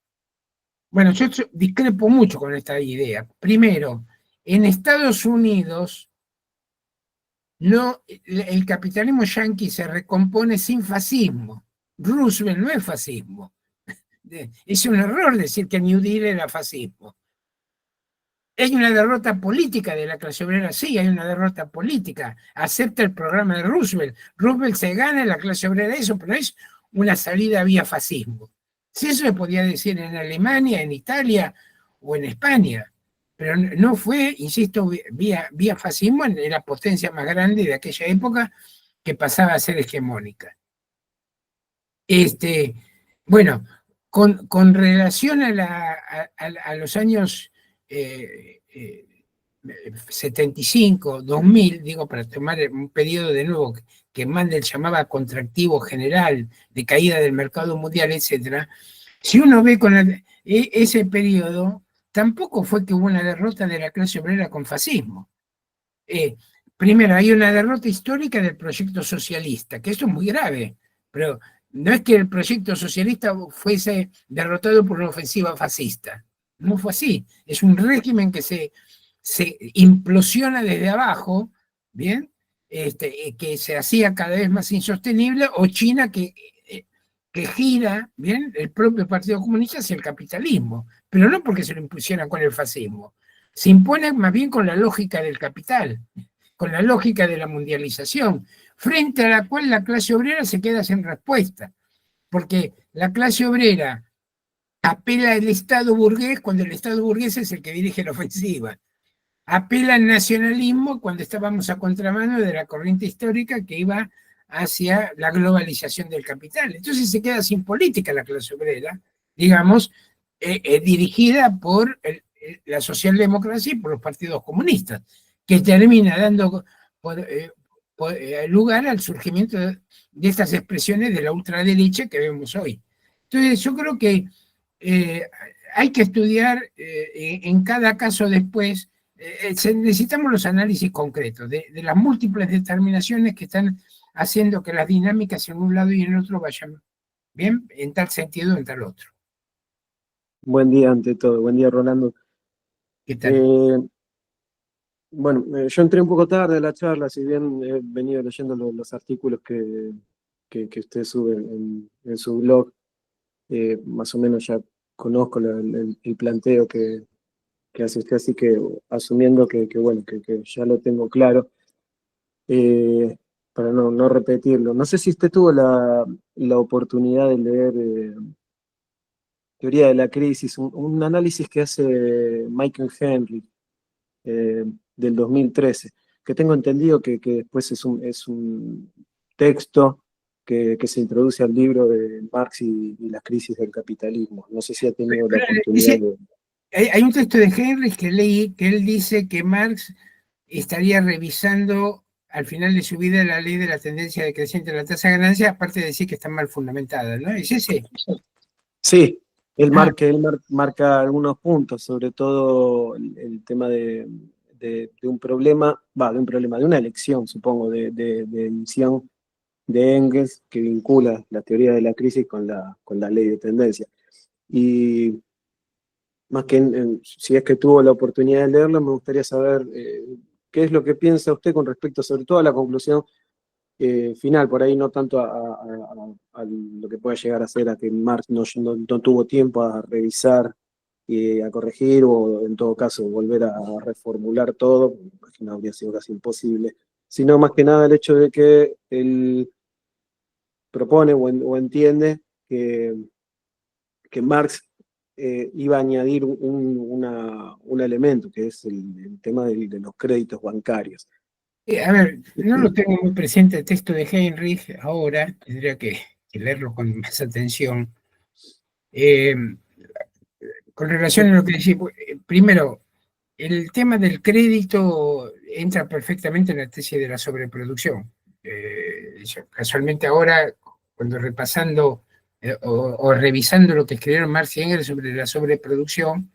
Bueno, yo discrepo mucho con esta idea. Primero, en Estados Unidos el capitalismo yanqui se recompone sin fascismo. Roosevelt no es fascismo. Es un error decir que New Deal era fascismo. ¿Hay una derrota política de la clase obrera? Sí, hay una derrota política. Acepta el programa de Roosevelt. Roosevelt se gana en la clase obrera eso, pero es una salida vía fascismo. Si eso se podía decir en Alemania, en Italia o en España, pero no fue, insisto, vía fascismo, en la potencia más grande de aquella época que pasaba a ser hegemónica. Bueno, con relación a los años 75, 2000, digo, para tomar un periodo de nuevo que Mandel llamaba contractivo general, de caída del mercado mundial, etc., si uno ve con ese periodo, tampoco fue que hubo una derrota de la clase obrera con fascismo. Primero, hay una derrota histórica del proyecto socialista, que eso es muy grave, pero no es que el proyecto socialista fuese derrotado por una ofensiva fascista. No fue así. Es un régimen que se implosiona desde abajo, ¿bien? Que se hacía cada vez más insostenible, o China que gira, ¿bien?, el propio Partido Comunista hacia el capitalismo, pero no porque se lo impusieran con el fascismo. Se impone más bien con la lógica del capital, con la lógica de la mundialización, frente a la cual la clase obrera se queda sin respuesta, porque la clase obrera apela al Estado burgués cuando el Estado burgués es el que dirige la ofensiva, apela al nacionalismo cuando estábamos a contramano de la corriente histórica que iba hacia la globalización del capital. Entonces se queda sin política la clase obrera, digamos, dirigida por la socialdemocracia y por los partidos comunistas, que termina dando lugar al surgimiento de estas expresiones de la ultraderecha que vemos hoy. Entonces yo creo que hay que estudiar en cada caso después, necesitamos los análisis concretos de las múltiples determinaciones que están haciendo que las dinámicas en un lado y en el otro vayan bien, en tal sentido o en tal otro. Buen día ante todo, buen día Rolando. ¿Qué tal? Bueno, yo entré un poco tarde a la charla, si bien he venido leyendo los artículos que usted sube en su blog, más o menos ya conozco el planteo que hace usted, así que asumiendo que bueno, que ya lo tengo claro. para no repetirlo. No sé si usted tuvo la oportunidad de leer Teoría de la Crisis, un análisis que hace Michael Henry del 2013, que tengo entendido que después es un texto que se introduce al libro de Marx y las crisis del capitalismo. No sé si ha tenido la oportunidad de... Hay un texto de Henry que leí que él dice que Marx estaría revisando al final de su vida la ley de la tendencia decreciente de la tasa de ganancia, aparte de decir que está mal fundamentada, ¿no? ¿Es ese? Sí, marca algunos puntos, sobre todo el tema de un problema, de una elección, supongo, de edición de Engels que vincula la teoría de la crisis con la ley de tendencia. Y más que si es que tuvo la oportunidad de leerlo, me gustaría saber qué es lo que piensa usted con respecto sobre todo a la conclusión final, por ahí no tanto a lo que pueda llegar a ser a que Marx no tuvo tiempo a revisar y a corregir o en todo caso volver a reformular todo, me imagino habría sido casi imposible, sino más que nada el hecho de que él propone o entiende que Marx iba a añadir un elemento, que es el tema de los créditos bancarios. A ver, no lo tengo muy presente el texto de Heinrich ahora, tendría que leerlo con más atención. Con relación a lo que decía, primero, el tema del crédito entra perfectamente en la tesis de la sobreproducción. Casualmente ahora, cuando repasando o revisando lo que escribieron Marx y Engels sobre la sobreproducción,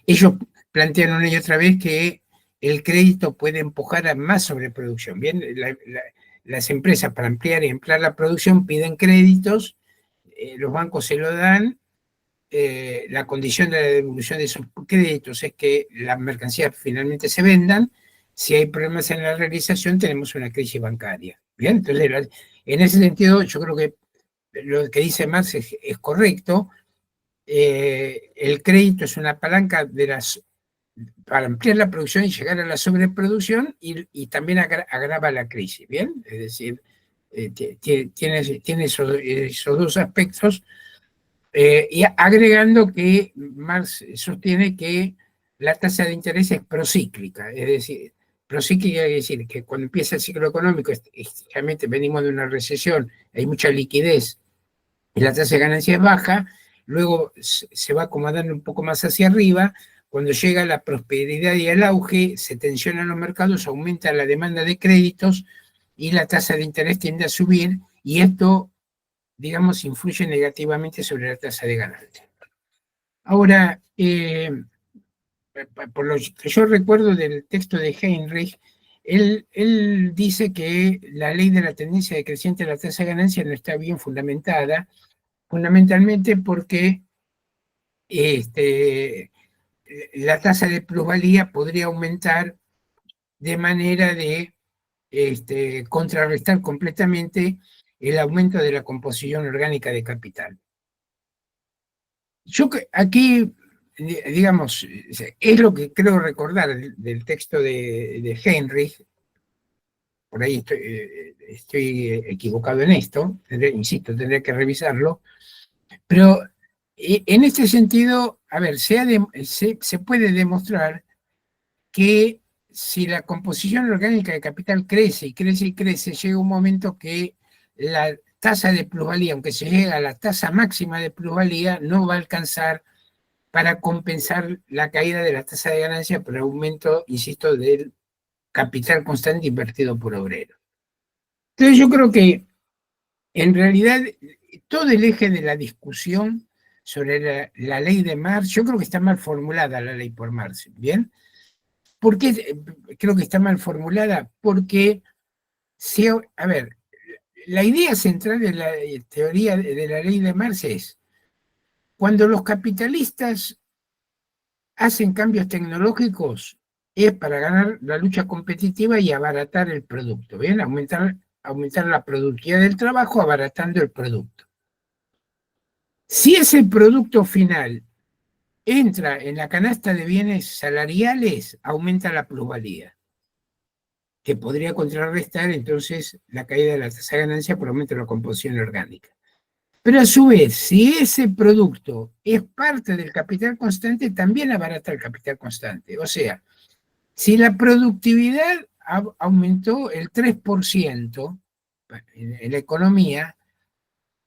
ellos plantean una y otra vez que el crédito puede empujar a más sobreproducción. Bien, las empresas para ampliar y emplear la producción piden créditos, los bancos se lo dan, la condición de la devolución de esos créditos es que las mercancías finalmente se vendan. Si hay problemas en la realización, tenemos una crisis bancaria. Bien, entonces, en ese sentido, yo creo que lo que dice Marx es correcto. El crédito es una palanca para ampliar la producción y llegar a la sobreproducción y también agrava la crisis, ¿bien? Es decir, tiene esos dos aspectos. Y agregando que Marx sostiene que la tasa de interés es procíclica, es decir, procíclica quiere decir que cuando empieza el ciclo económico, realmente venimos de una recesión, hay mucha liquidez y la tasa de ganancia es baja, luego se va acomodando un poco más hacia arriba, cuando llega la prosperidad y el auge, se tensionan los mercados, aumenta la demanda de créditos y la tasa de interés tiende a subir, y esto, digamos, influye negativamente sobre la tasa de ganancia. Ahora, por lo que yo recuerdo del texto de Heinrich, él dice que la ley de la tendencia decreciente de la tasa de ganancia no está bien fundamentada, fundamentalmente porque la tasa de plusvalía podría aumentar de manera de contrarrestar completamente el aumento de la composición orgánica de capital. Yo aquí, digamos, es lo que creo recordar del texto de Heinrich, por ahí estoy equivocado en esto, insisto, tendré que revisarlo, pero en este sentido, a ver, se puede demostrar que si la composición orgánica de capital crece y crece y crece, llega un momento que la tasa de plusvalía, aunque se llega a la tasa máxima de plusvalía, no va a alcanzar para compensar la caída de la tasa de ganancia por el aumento, insisto, del capital constante invertido por obrero. Entonces yo creo que en realidad todo el eje de la discusión sobre la ley de Marx, yo creo que está mal formulada la ley por Marx, ¿bien? ¿Por qué creo que está mal formulada? Porque, a ver, la idea central de la teoría de la ley de Marx es, cuando los capitalistas hacen cambios tecnológicos, es para ganar la lucha competitiva y abaratar el producto, ¿bien? Aumentar la productividad del trabajo abaratando el producto. Si ese producto final entra en la canasta de bienes salariales, aumenta la plusvalía. que podría contrarrestar entonces la caída de la tasa de ganancia por aumento de la composición orgánica. Pero a su vez, si ese producto es parte del capital constante, también abarata el capital constante. O sea, si la productividad aumentó el 3% en la economía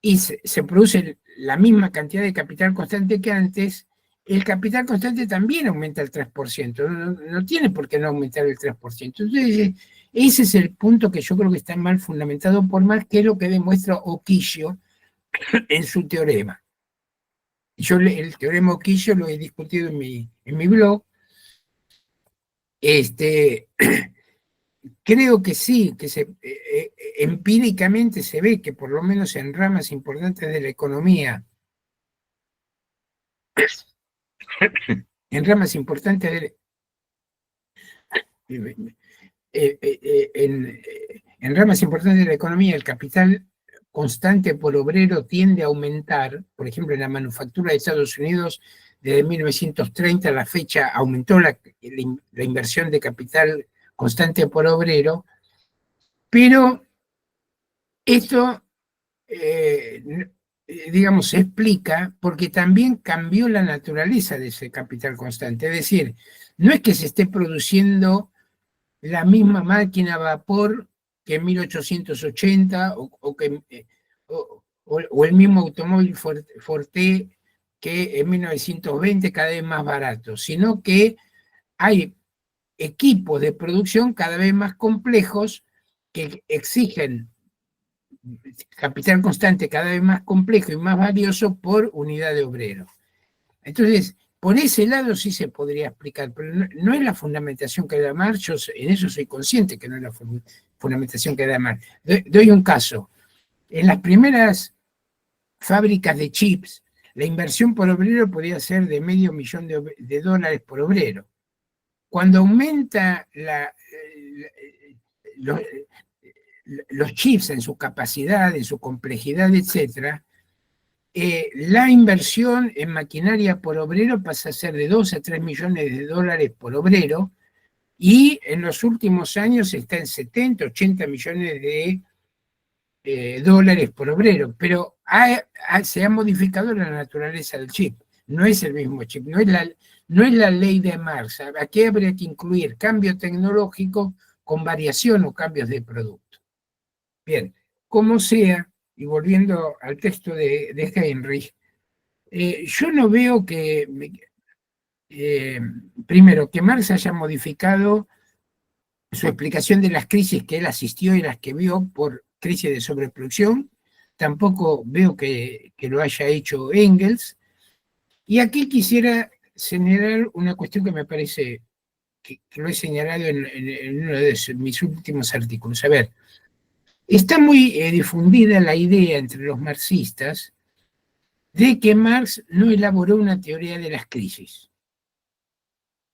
y se produce la misma cantidad de capital constante que antes, el capital constante también aumenta el 3%. No tiene por qué no aumentar el 3%. Entonces, ese es el punto que yo creo que está mal fundamentado por Marx, que es lo que demuestra Oquillo en su teorema. Yo el teorema Oquillo lo he discutido en mi blog. Creo que sí, que empíricamente se ve que por lo menos en ramas importantes de la economía, en ramas importantes en ramas importantes de la economía, el capital constante por obrero tiende a aumentar. Por ejemplo, en la manufactura de Estados Unidos, desde 1930 a la fecha aumentó la inversión de capital constante por obrero, pero esto, digamos, se explica porque también cambió la naturaleza de ese capital constante. Es decir, no es que se esté produciendo la misma máquina a vapor que en 1880 o el mismo automóvil Forte que en 1920 cada vez más barato, sino que hay equipos de producción cada vez más complejos que exigen capital constante cada vez más complejo y más valioso por unidad de obrero. Entonces, por ese lado sí se podría explicar, pero no es la fundamentación que da Marx. Yo en eso soy consciente que no es la fundamentación que da Marx. Doy un caso. En las primeras fábricas de chips, la inversión por obrero podía ser de $500,000 por obrero. Cuando aumenta los chips en su capacidad, en su complejidad, etc., la inversión en maquinaria por obrero pasa a ser de 2 a 3 millones de dólares por obrero, y en los últimos años está en 70, 80 millones de dólares por obrero. Pero se ha modificado la naturaleza del chip. No es el mismo chip, no es la ley de Marx. Aquí habría que incluir cambio tecnológico con variación o cambios de producto. Bien, como sea, y volviendo al texto de Heinrich, yo no veo que, primero, que Marx haya modificado su explicación de las crisis que él asistió y las que vio por crisis de sobreproducción. Tampoco veo que lo haya hecho Engels. Y aquí quisiera señalar una cuestión que me parece que lo he señalado en uno de mis últimos artículos. A ver, está muy difundida la idea entre los marxistas de que Marx no elaboró una teoría de las crisis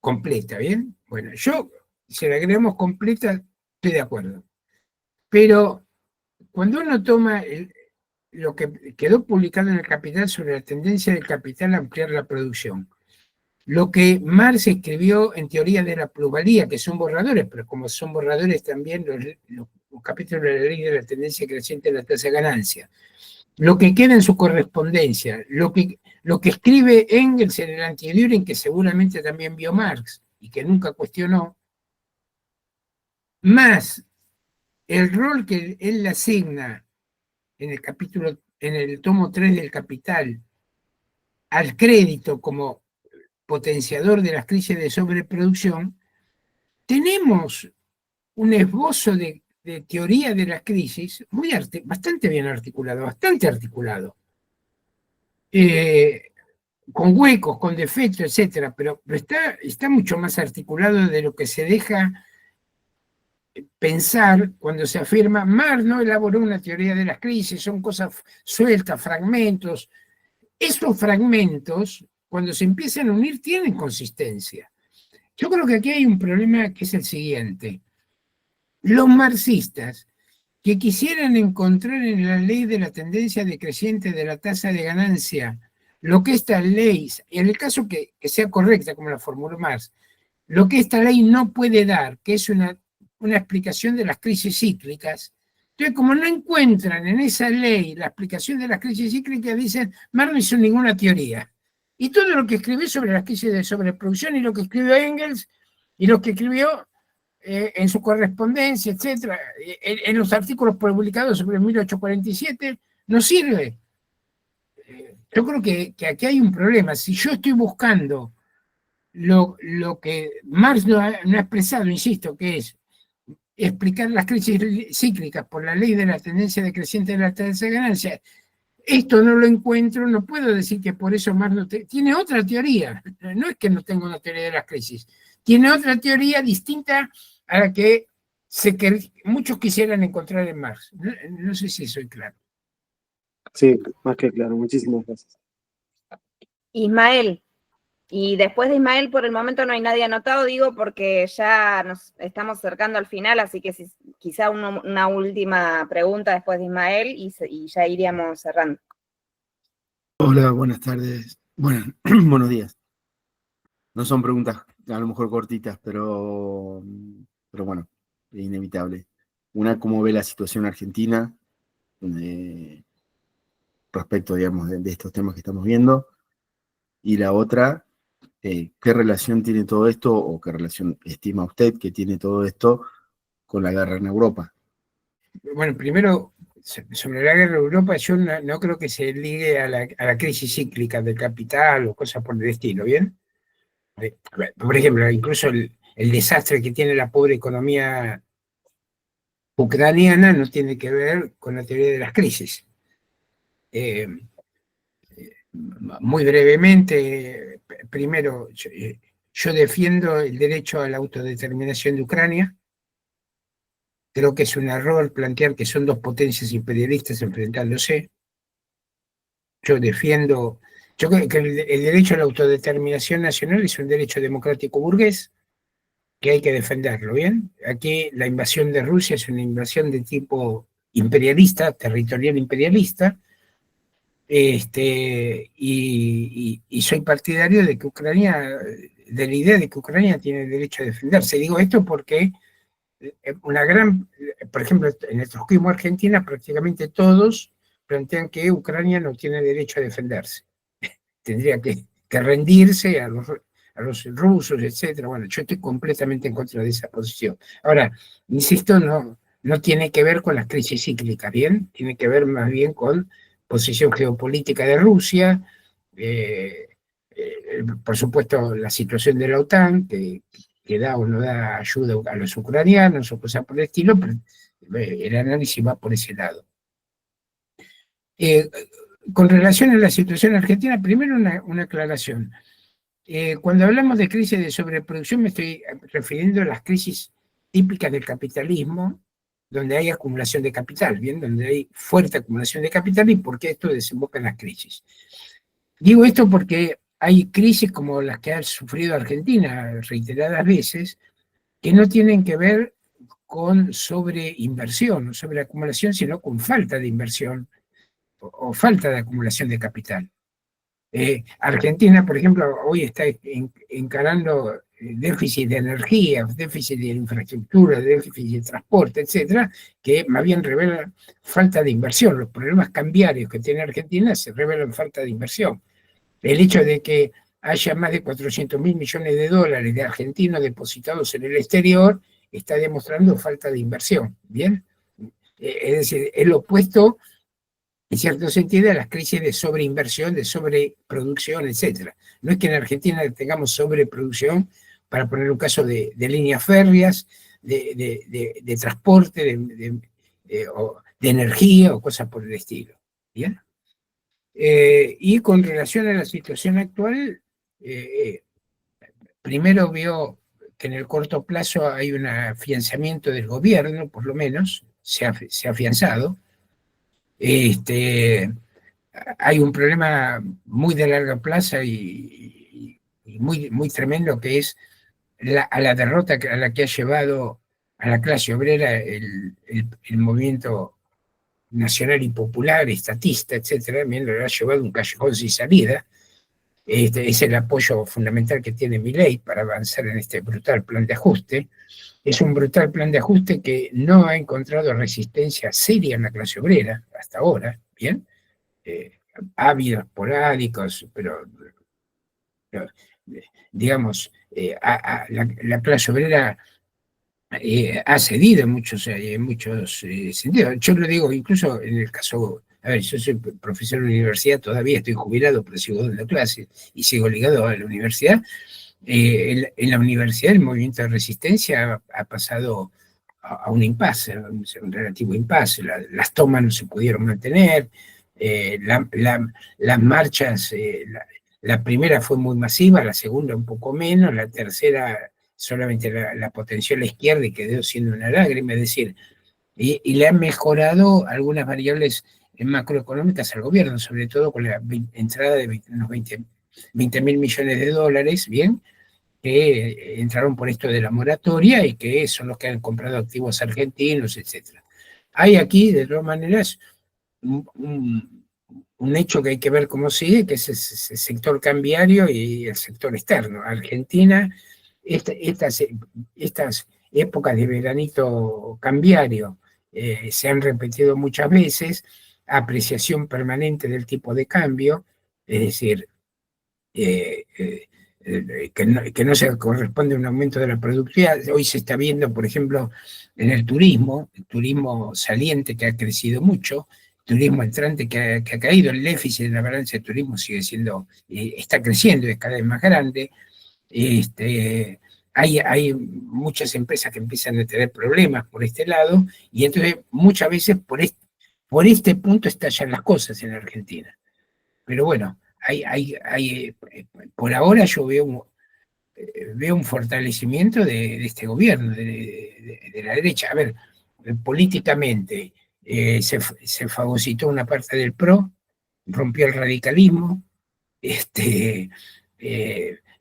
completa, ¿bien? Bueno, yo, si la agregamos completa, estoy de acuerdo. Pero cuando uno toma lo que quedó publicado en el Capital sobre la tendencia del capital a ampliar la producción, lo que Marx escribió en teoría de la plusvalía, que son borradores, pero como son borradores también los capítulos de la ley de la tendencia creciente de la tasa de ganancia, lo que queda en su correspondencia, lo que escribe Engels en el Anti-Düring, que seguramente también vio Marx y que nunca cuestionó, más el rol que él le asigna en el tomo 3 del Capital al crédito como potenciador de las crisis de sobreproducción, tenemos un esbozo de teoría de la crisis bastante bien articulado, bastante articulado, con huecos, con defectos, etcétera, pero está mucho más articulado de lo que se deja pensar cuando se afirma Marx no elaboró una teoría de las crisis, son cosas sueltas, fragmentos. Esos fragmentos, cuando se empiezan a unir, tienen consistencia. Yo creo que aquí hay un problema que es el siguiente. Los marxistas que quisieran encontrar en la ley de la tendencia decreciente de la tasa de ganancia lo que esta ley, en el caso que sea correcta como la formuló Marx, lo que esta ley no puede dar, que es una una explicación de las crisis cíclicas. Entonces, como no encuentran en esa ley la explicación de las crisis cíclicas, dicen, Marx no hizo ninguna teoría. Y todo lo que escribió sobre las crisis de sobreproducción y lo que escribió Engels y lo que escribió en su correspondencia, etcétera, en los artículos publicados sobre 1847, no sirve. Yo creo que aquí hay un problema. Si yo estoy buscando lo que Marx no ha expresado, insisto, que es explicar las crisis cíclicas por la ley de la tendencia decreciente de la tasa de ganancia, esto no lo encuentro, no puedo decir que por eso Marx no tiene otra teoría. No es que no tenga una teoría de las crisis, tiene otra teoría distinta a la que muchos quisieran encontrar en Marx. No sé si soy claro. Sí, más que claro. Muchísimas gracias. Ismael. Y después de Ismael, por el momento no hay nadie anotado, digo, porque ya nos estamos acercando al final, así que quizá una última pregunta después de Ismael y ya iríamos cerrando. Hola, buenas tardes. Bueno, buenos días. No son preguntas a lo mejor cortitas, pero bueno, es inevitable. Una, ¿cómo ve la situación argentina respecto, digamos, de estos temas que estamos viendo? Y la otra, ¿qué relación tiene todo esto, o qué relación estima usted que tiene todo esto con la guerra en Europa? Bueno, primero, sobre la guerra en Europa, yo no creo que se ligue a la crisis cíclica del capital o cosas por el estilo, ¿bien? Por ejemplo, incluso el desastre que tiene la pobre economía ucraniana no tiene que ver con la teoría de las crisis. Muy brevemente, primero, yo defiendo el derecho a la autodeterminación de Ucrania. Creo que es un error plantear que son dos potencias imperialistas enfrentándose. Yo creo que el derecho a la autodeterminación nacional es un derecho democrático burgués que hay que defenderlo, ¿bien? Aquí la invasión de Rusia es una invasión de tipo imperialista, territorial imperialista, y soy partidario de que de la idea de que Ucrania tiene el derecho a defenderse. Digo esto porque por ejemplo, en el trotskismo argentino prácticamente todos plantean que Ucrania no tiene derecho a defenderse. Tendría que rendirse a los rusos, etcétera. Bueno, yo estoy completamente en contra de esa posición. Ahora, insisto, no tiene que ver con las crisis cíclicas, ¿bien? Tiene que ver más bien con posición geopolítica de Rusia, por supuesto la situación de la OTAN, que da o no da ayuda a los ucranianos o cosas por el estilo, pero el análisis va por ese lado. Con relación a la situación argentina, primero una aclaración. Cuando hablamos de crisis de sobreproducción me estoy refiriendo a las crisis típicas del capitalismo, donde hay acumulación de capital, ¿bien? Donde hay fuerte acumulación de capital y por qué esto desemboca en las crisis. Digo esto porque hay crisis como las que ha sufrido Argentina reiteradas veces, que no tienen que ver con sobreinversión o sobreacumulación, sino con falta de inversión o falta de acumulación de capital. Argentina, por ejemplo, hoy está encarando déficit de energía, déficit de infraestructura, déficit de transporte, etcétera, que más bien revelan falta de inversión. Los problemas cambiarios que tiene Argentina se revelan falta de inversión. El hecho de que haya más de 400.000 millones de dólares de argentinos depositados en el exterior está demostrando falta de inversión, ¿bien? Es decir, es lo opuesto, en cierto sentido, a las crisis de sobreinversión, de sobreproducción, etcétera. No es que en Argentina tengamos sobreproducción, para poner un caso de líneas férreas, de transporte, de energía o cosas por el estilo, ¿bien? Y con relación a la situación actual, primero veo que en el corto plazo hay un afianzamiento del gobierno, por lo menos, se ha afianzado. Hay un problema muy de larga plaza y muy tremendo, que es a la derrota a la que ha llevado a la clase obrera el movimiento nacional y popular, estatista, etcétera, lo ha llevado a un callejón sin salida. es el apoyo fundamental que tiene Milei para avanzar en este brutal plan de ajuste. Es un brutal plan de ajuste que no ha encontrado resistencia seria en la clase obrera hasta ahora, ¿bien? Ha habido esporádicos, pero digamos, la clase obrera ha cedido en muchos sentidos. Yo lo digo incluso en el caso, a ver, yo soy profesor de universidad, todavía estoy jubilado, pero sigo dando clases y sigo ligado a la universidad. En la universidad el movimiento de resistencia ha pasado a un impasse, un relativo impasse. Las tomas no se pudieron mantener, las marchas, la primera fue muy masiva, la segunda un poco menos, la tercera solamente la potenció la izquierda y quedó siendo una lágrima, es decir, y le han mejorado algunas variables macroeconómicas al gobierno, sobre todo con la entrada de unos 20.000 millones de dólares, ¿bien?, que entraron por esto de la moratoria y que son los que han comprado activos argentinos, etc. Hay aquí, de todas maneras, un hecho que hay que ver cómo sigue, que es el sector cambiario y el sector externo. Argentina, estas épocas de veranito cambiario se han repetido muchas veces, apreciación permanente del tipo de cambio, es decir, que no se corresponde a un aumento de la productividad. Hoy se está viendo, por ejemplo, en el turismo saliente que ha crecido mucho, turismo entrante que ha caído, el déficit de la balanza de turismo sigue siendo, está creciendo, es cada vez más grande. Hay muchas empresas que empiezan a tener problemas por este lado, y entonces muchas veces por este punto estallan las cosas en Argentina. Pero bueno, por ahora yo veo un fortalecimiento de este gobierno, de la derecha. A ver, políticamente se fagocitó una parte del PRO, rompió el radicalismo,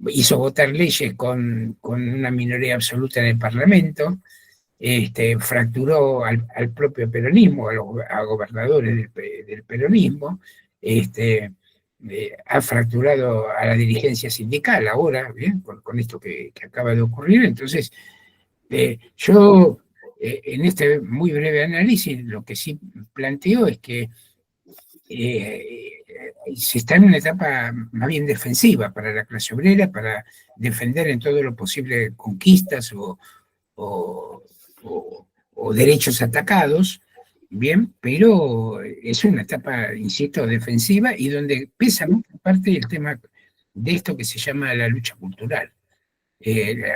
hizo votar leyes con una minoría absoluta en el Parlamento, fracturó al propio peronismo, a gobernadores del peronismo, ha fracturado a la dirigencia sindical ahora, ¿bien?, con esto que acaba de ocurrir. Entonces, yo en este muy breve análisis lo que sí planteo es que se está en una etapa más bien defensiva para la clase obrera, para defender en todo lo posible conquistas o derechos atacados, bien, pero es una etapa, insisto, defensiva, y donde pesa mucha parte el tema de esto que se llama la lucha cultural.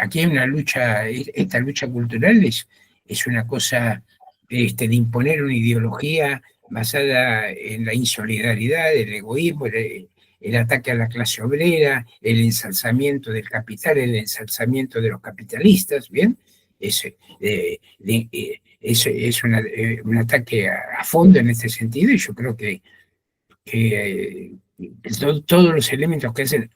Aquí hay una lucha, esta lucha cultural es una cosa de imponer una ideología basada en la insolidaridad, el egoísmo, el ataque a la clase obrera, el ensalzamiento del capital, el ensalzamiento de los capitalistas, ¿bien? Es un ataque a fondo en este sentido, y yo creo que todos los elementos que hacen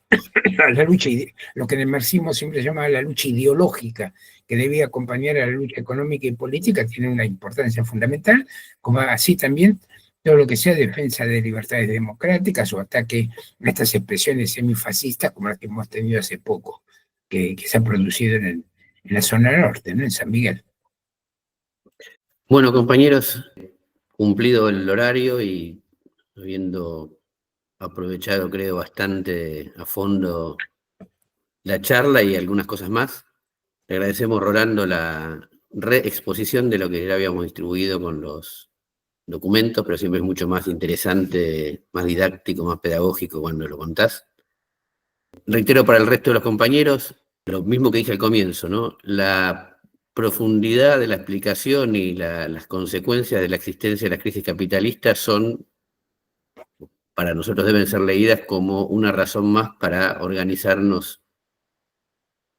la lucha, lo que en el marxismo siempre se llama la lucha ideológica, que debía acompañar a la lucha económica y política, tiene una importancia fundamental, como así también todo lo que sea defensa de libertades democráticas o ataque a estas expresiones semifascistas como las que hemos tenido hace poco, que se han producido en la zona norte, ¿no?, en San Miguel. Bueno, compañeros, cumplido el horario y habiendo aprovechado, creo, bastante a fondo la charla y algunas cosas más, le agradecemos, Rolando, la reexposición de lo que ya habíamos distribuido con los documentos, pero siempre es mucho más interesante, más didáctico, más pedagógico cuando lo contás. Reitero para el resto de los compañeros lo mismo que dije al comienzo, ¿no? La profundidad de la explicación y las consecuencias de la existencia de las crisis capitalistas para nosotros deben ser leídas como una razón más para organizarnos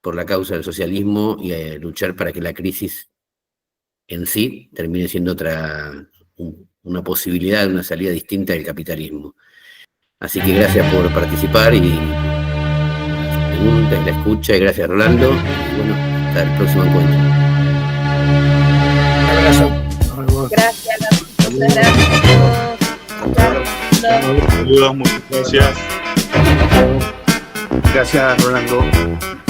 por la causa del socialismo y luchar para que la crisis en sí termine siendo una posibilidad, una salida distinta del capitalismo. Así que gracias por participar y las preguntas y la escucha, y gracias, Rolando, y bueno, hasta el próximo encuentro. Un abrazo. Gracias, muchas gracias. Saludos, muchas gracias. Gracias, Rolando.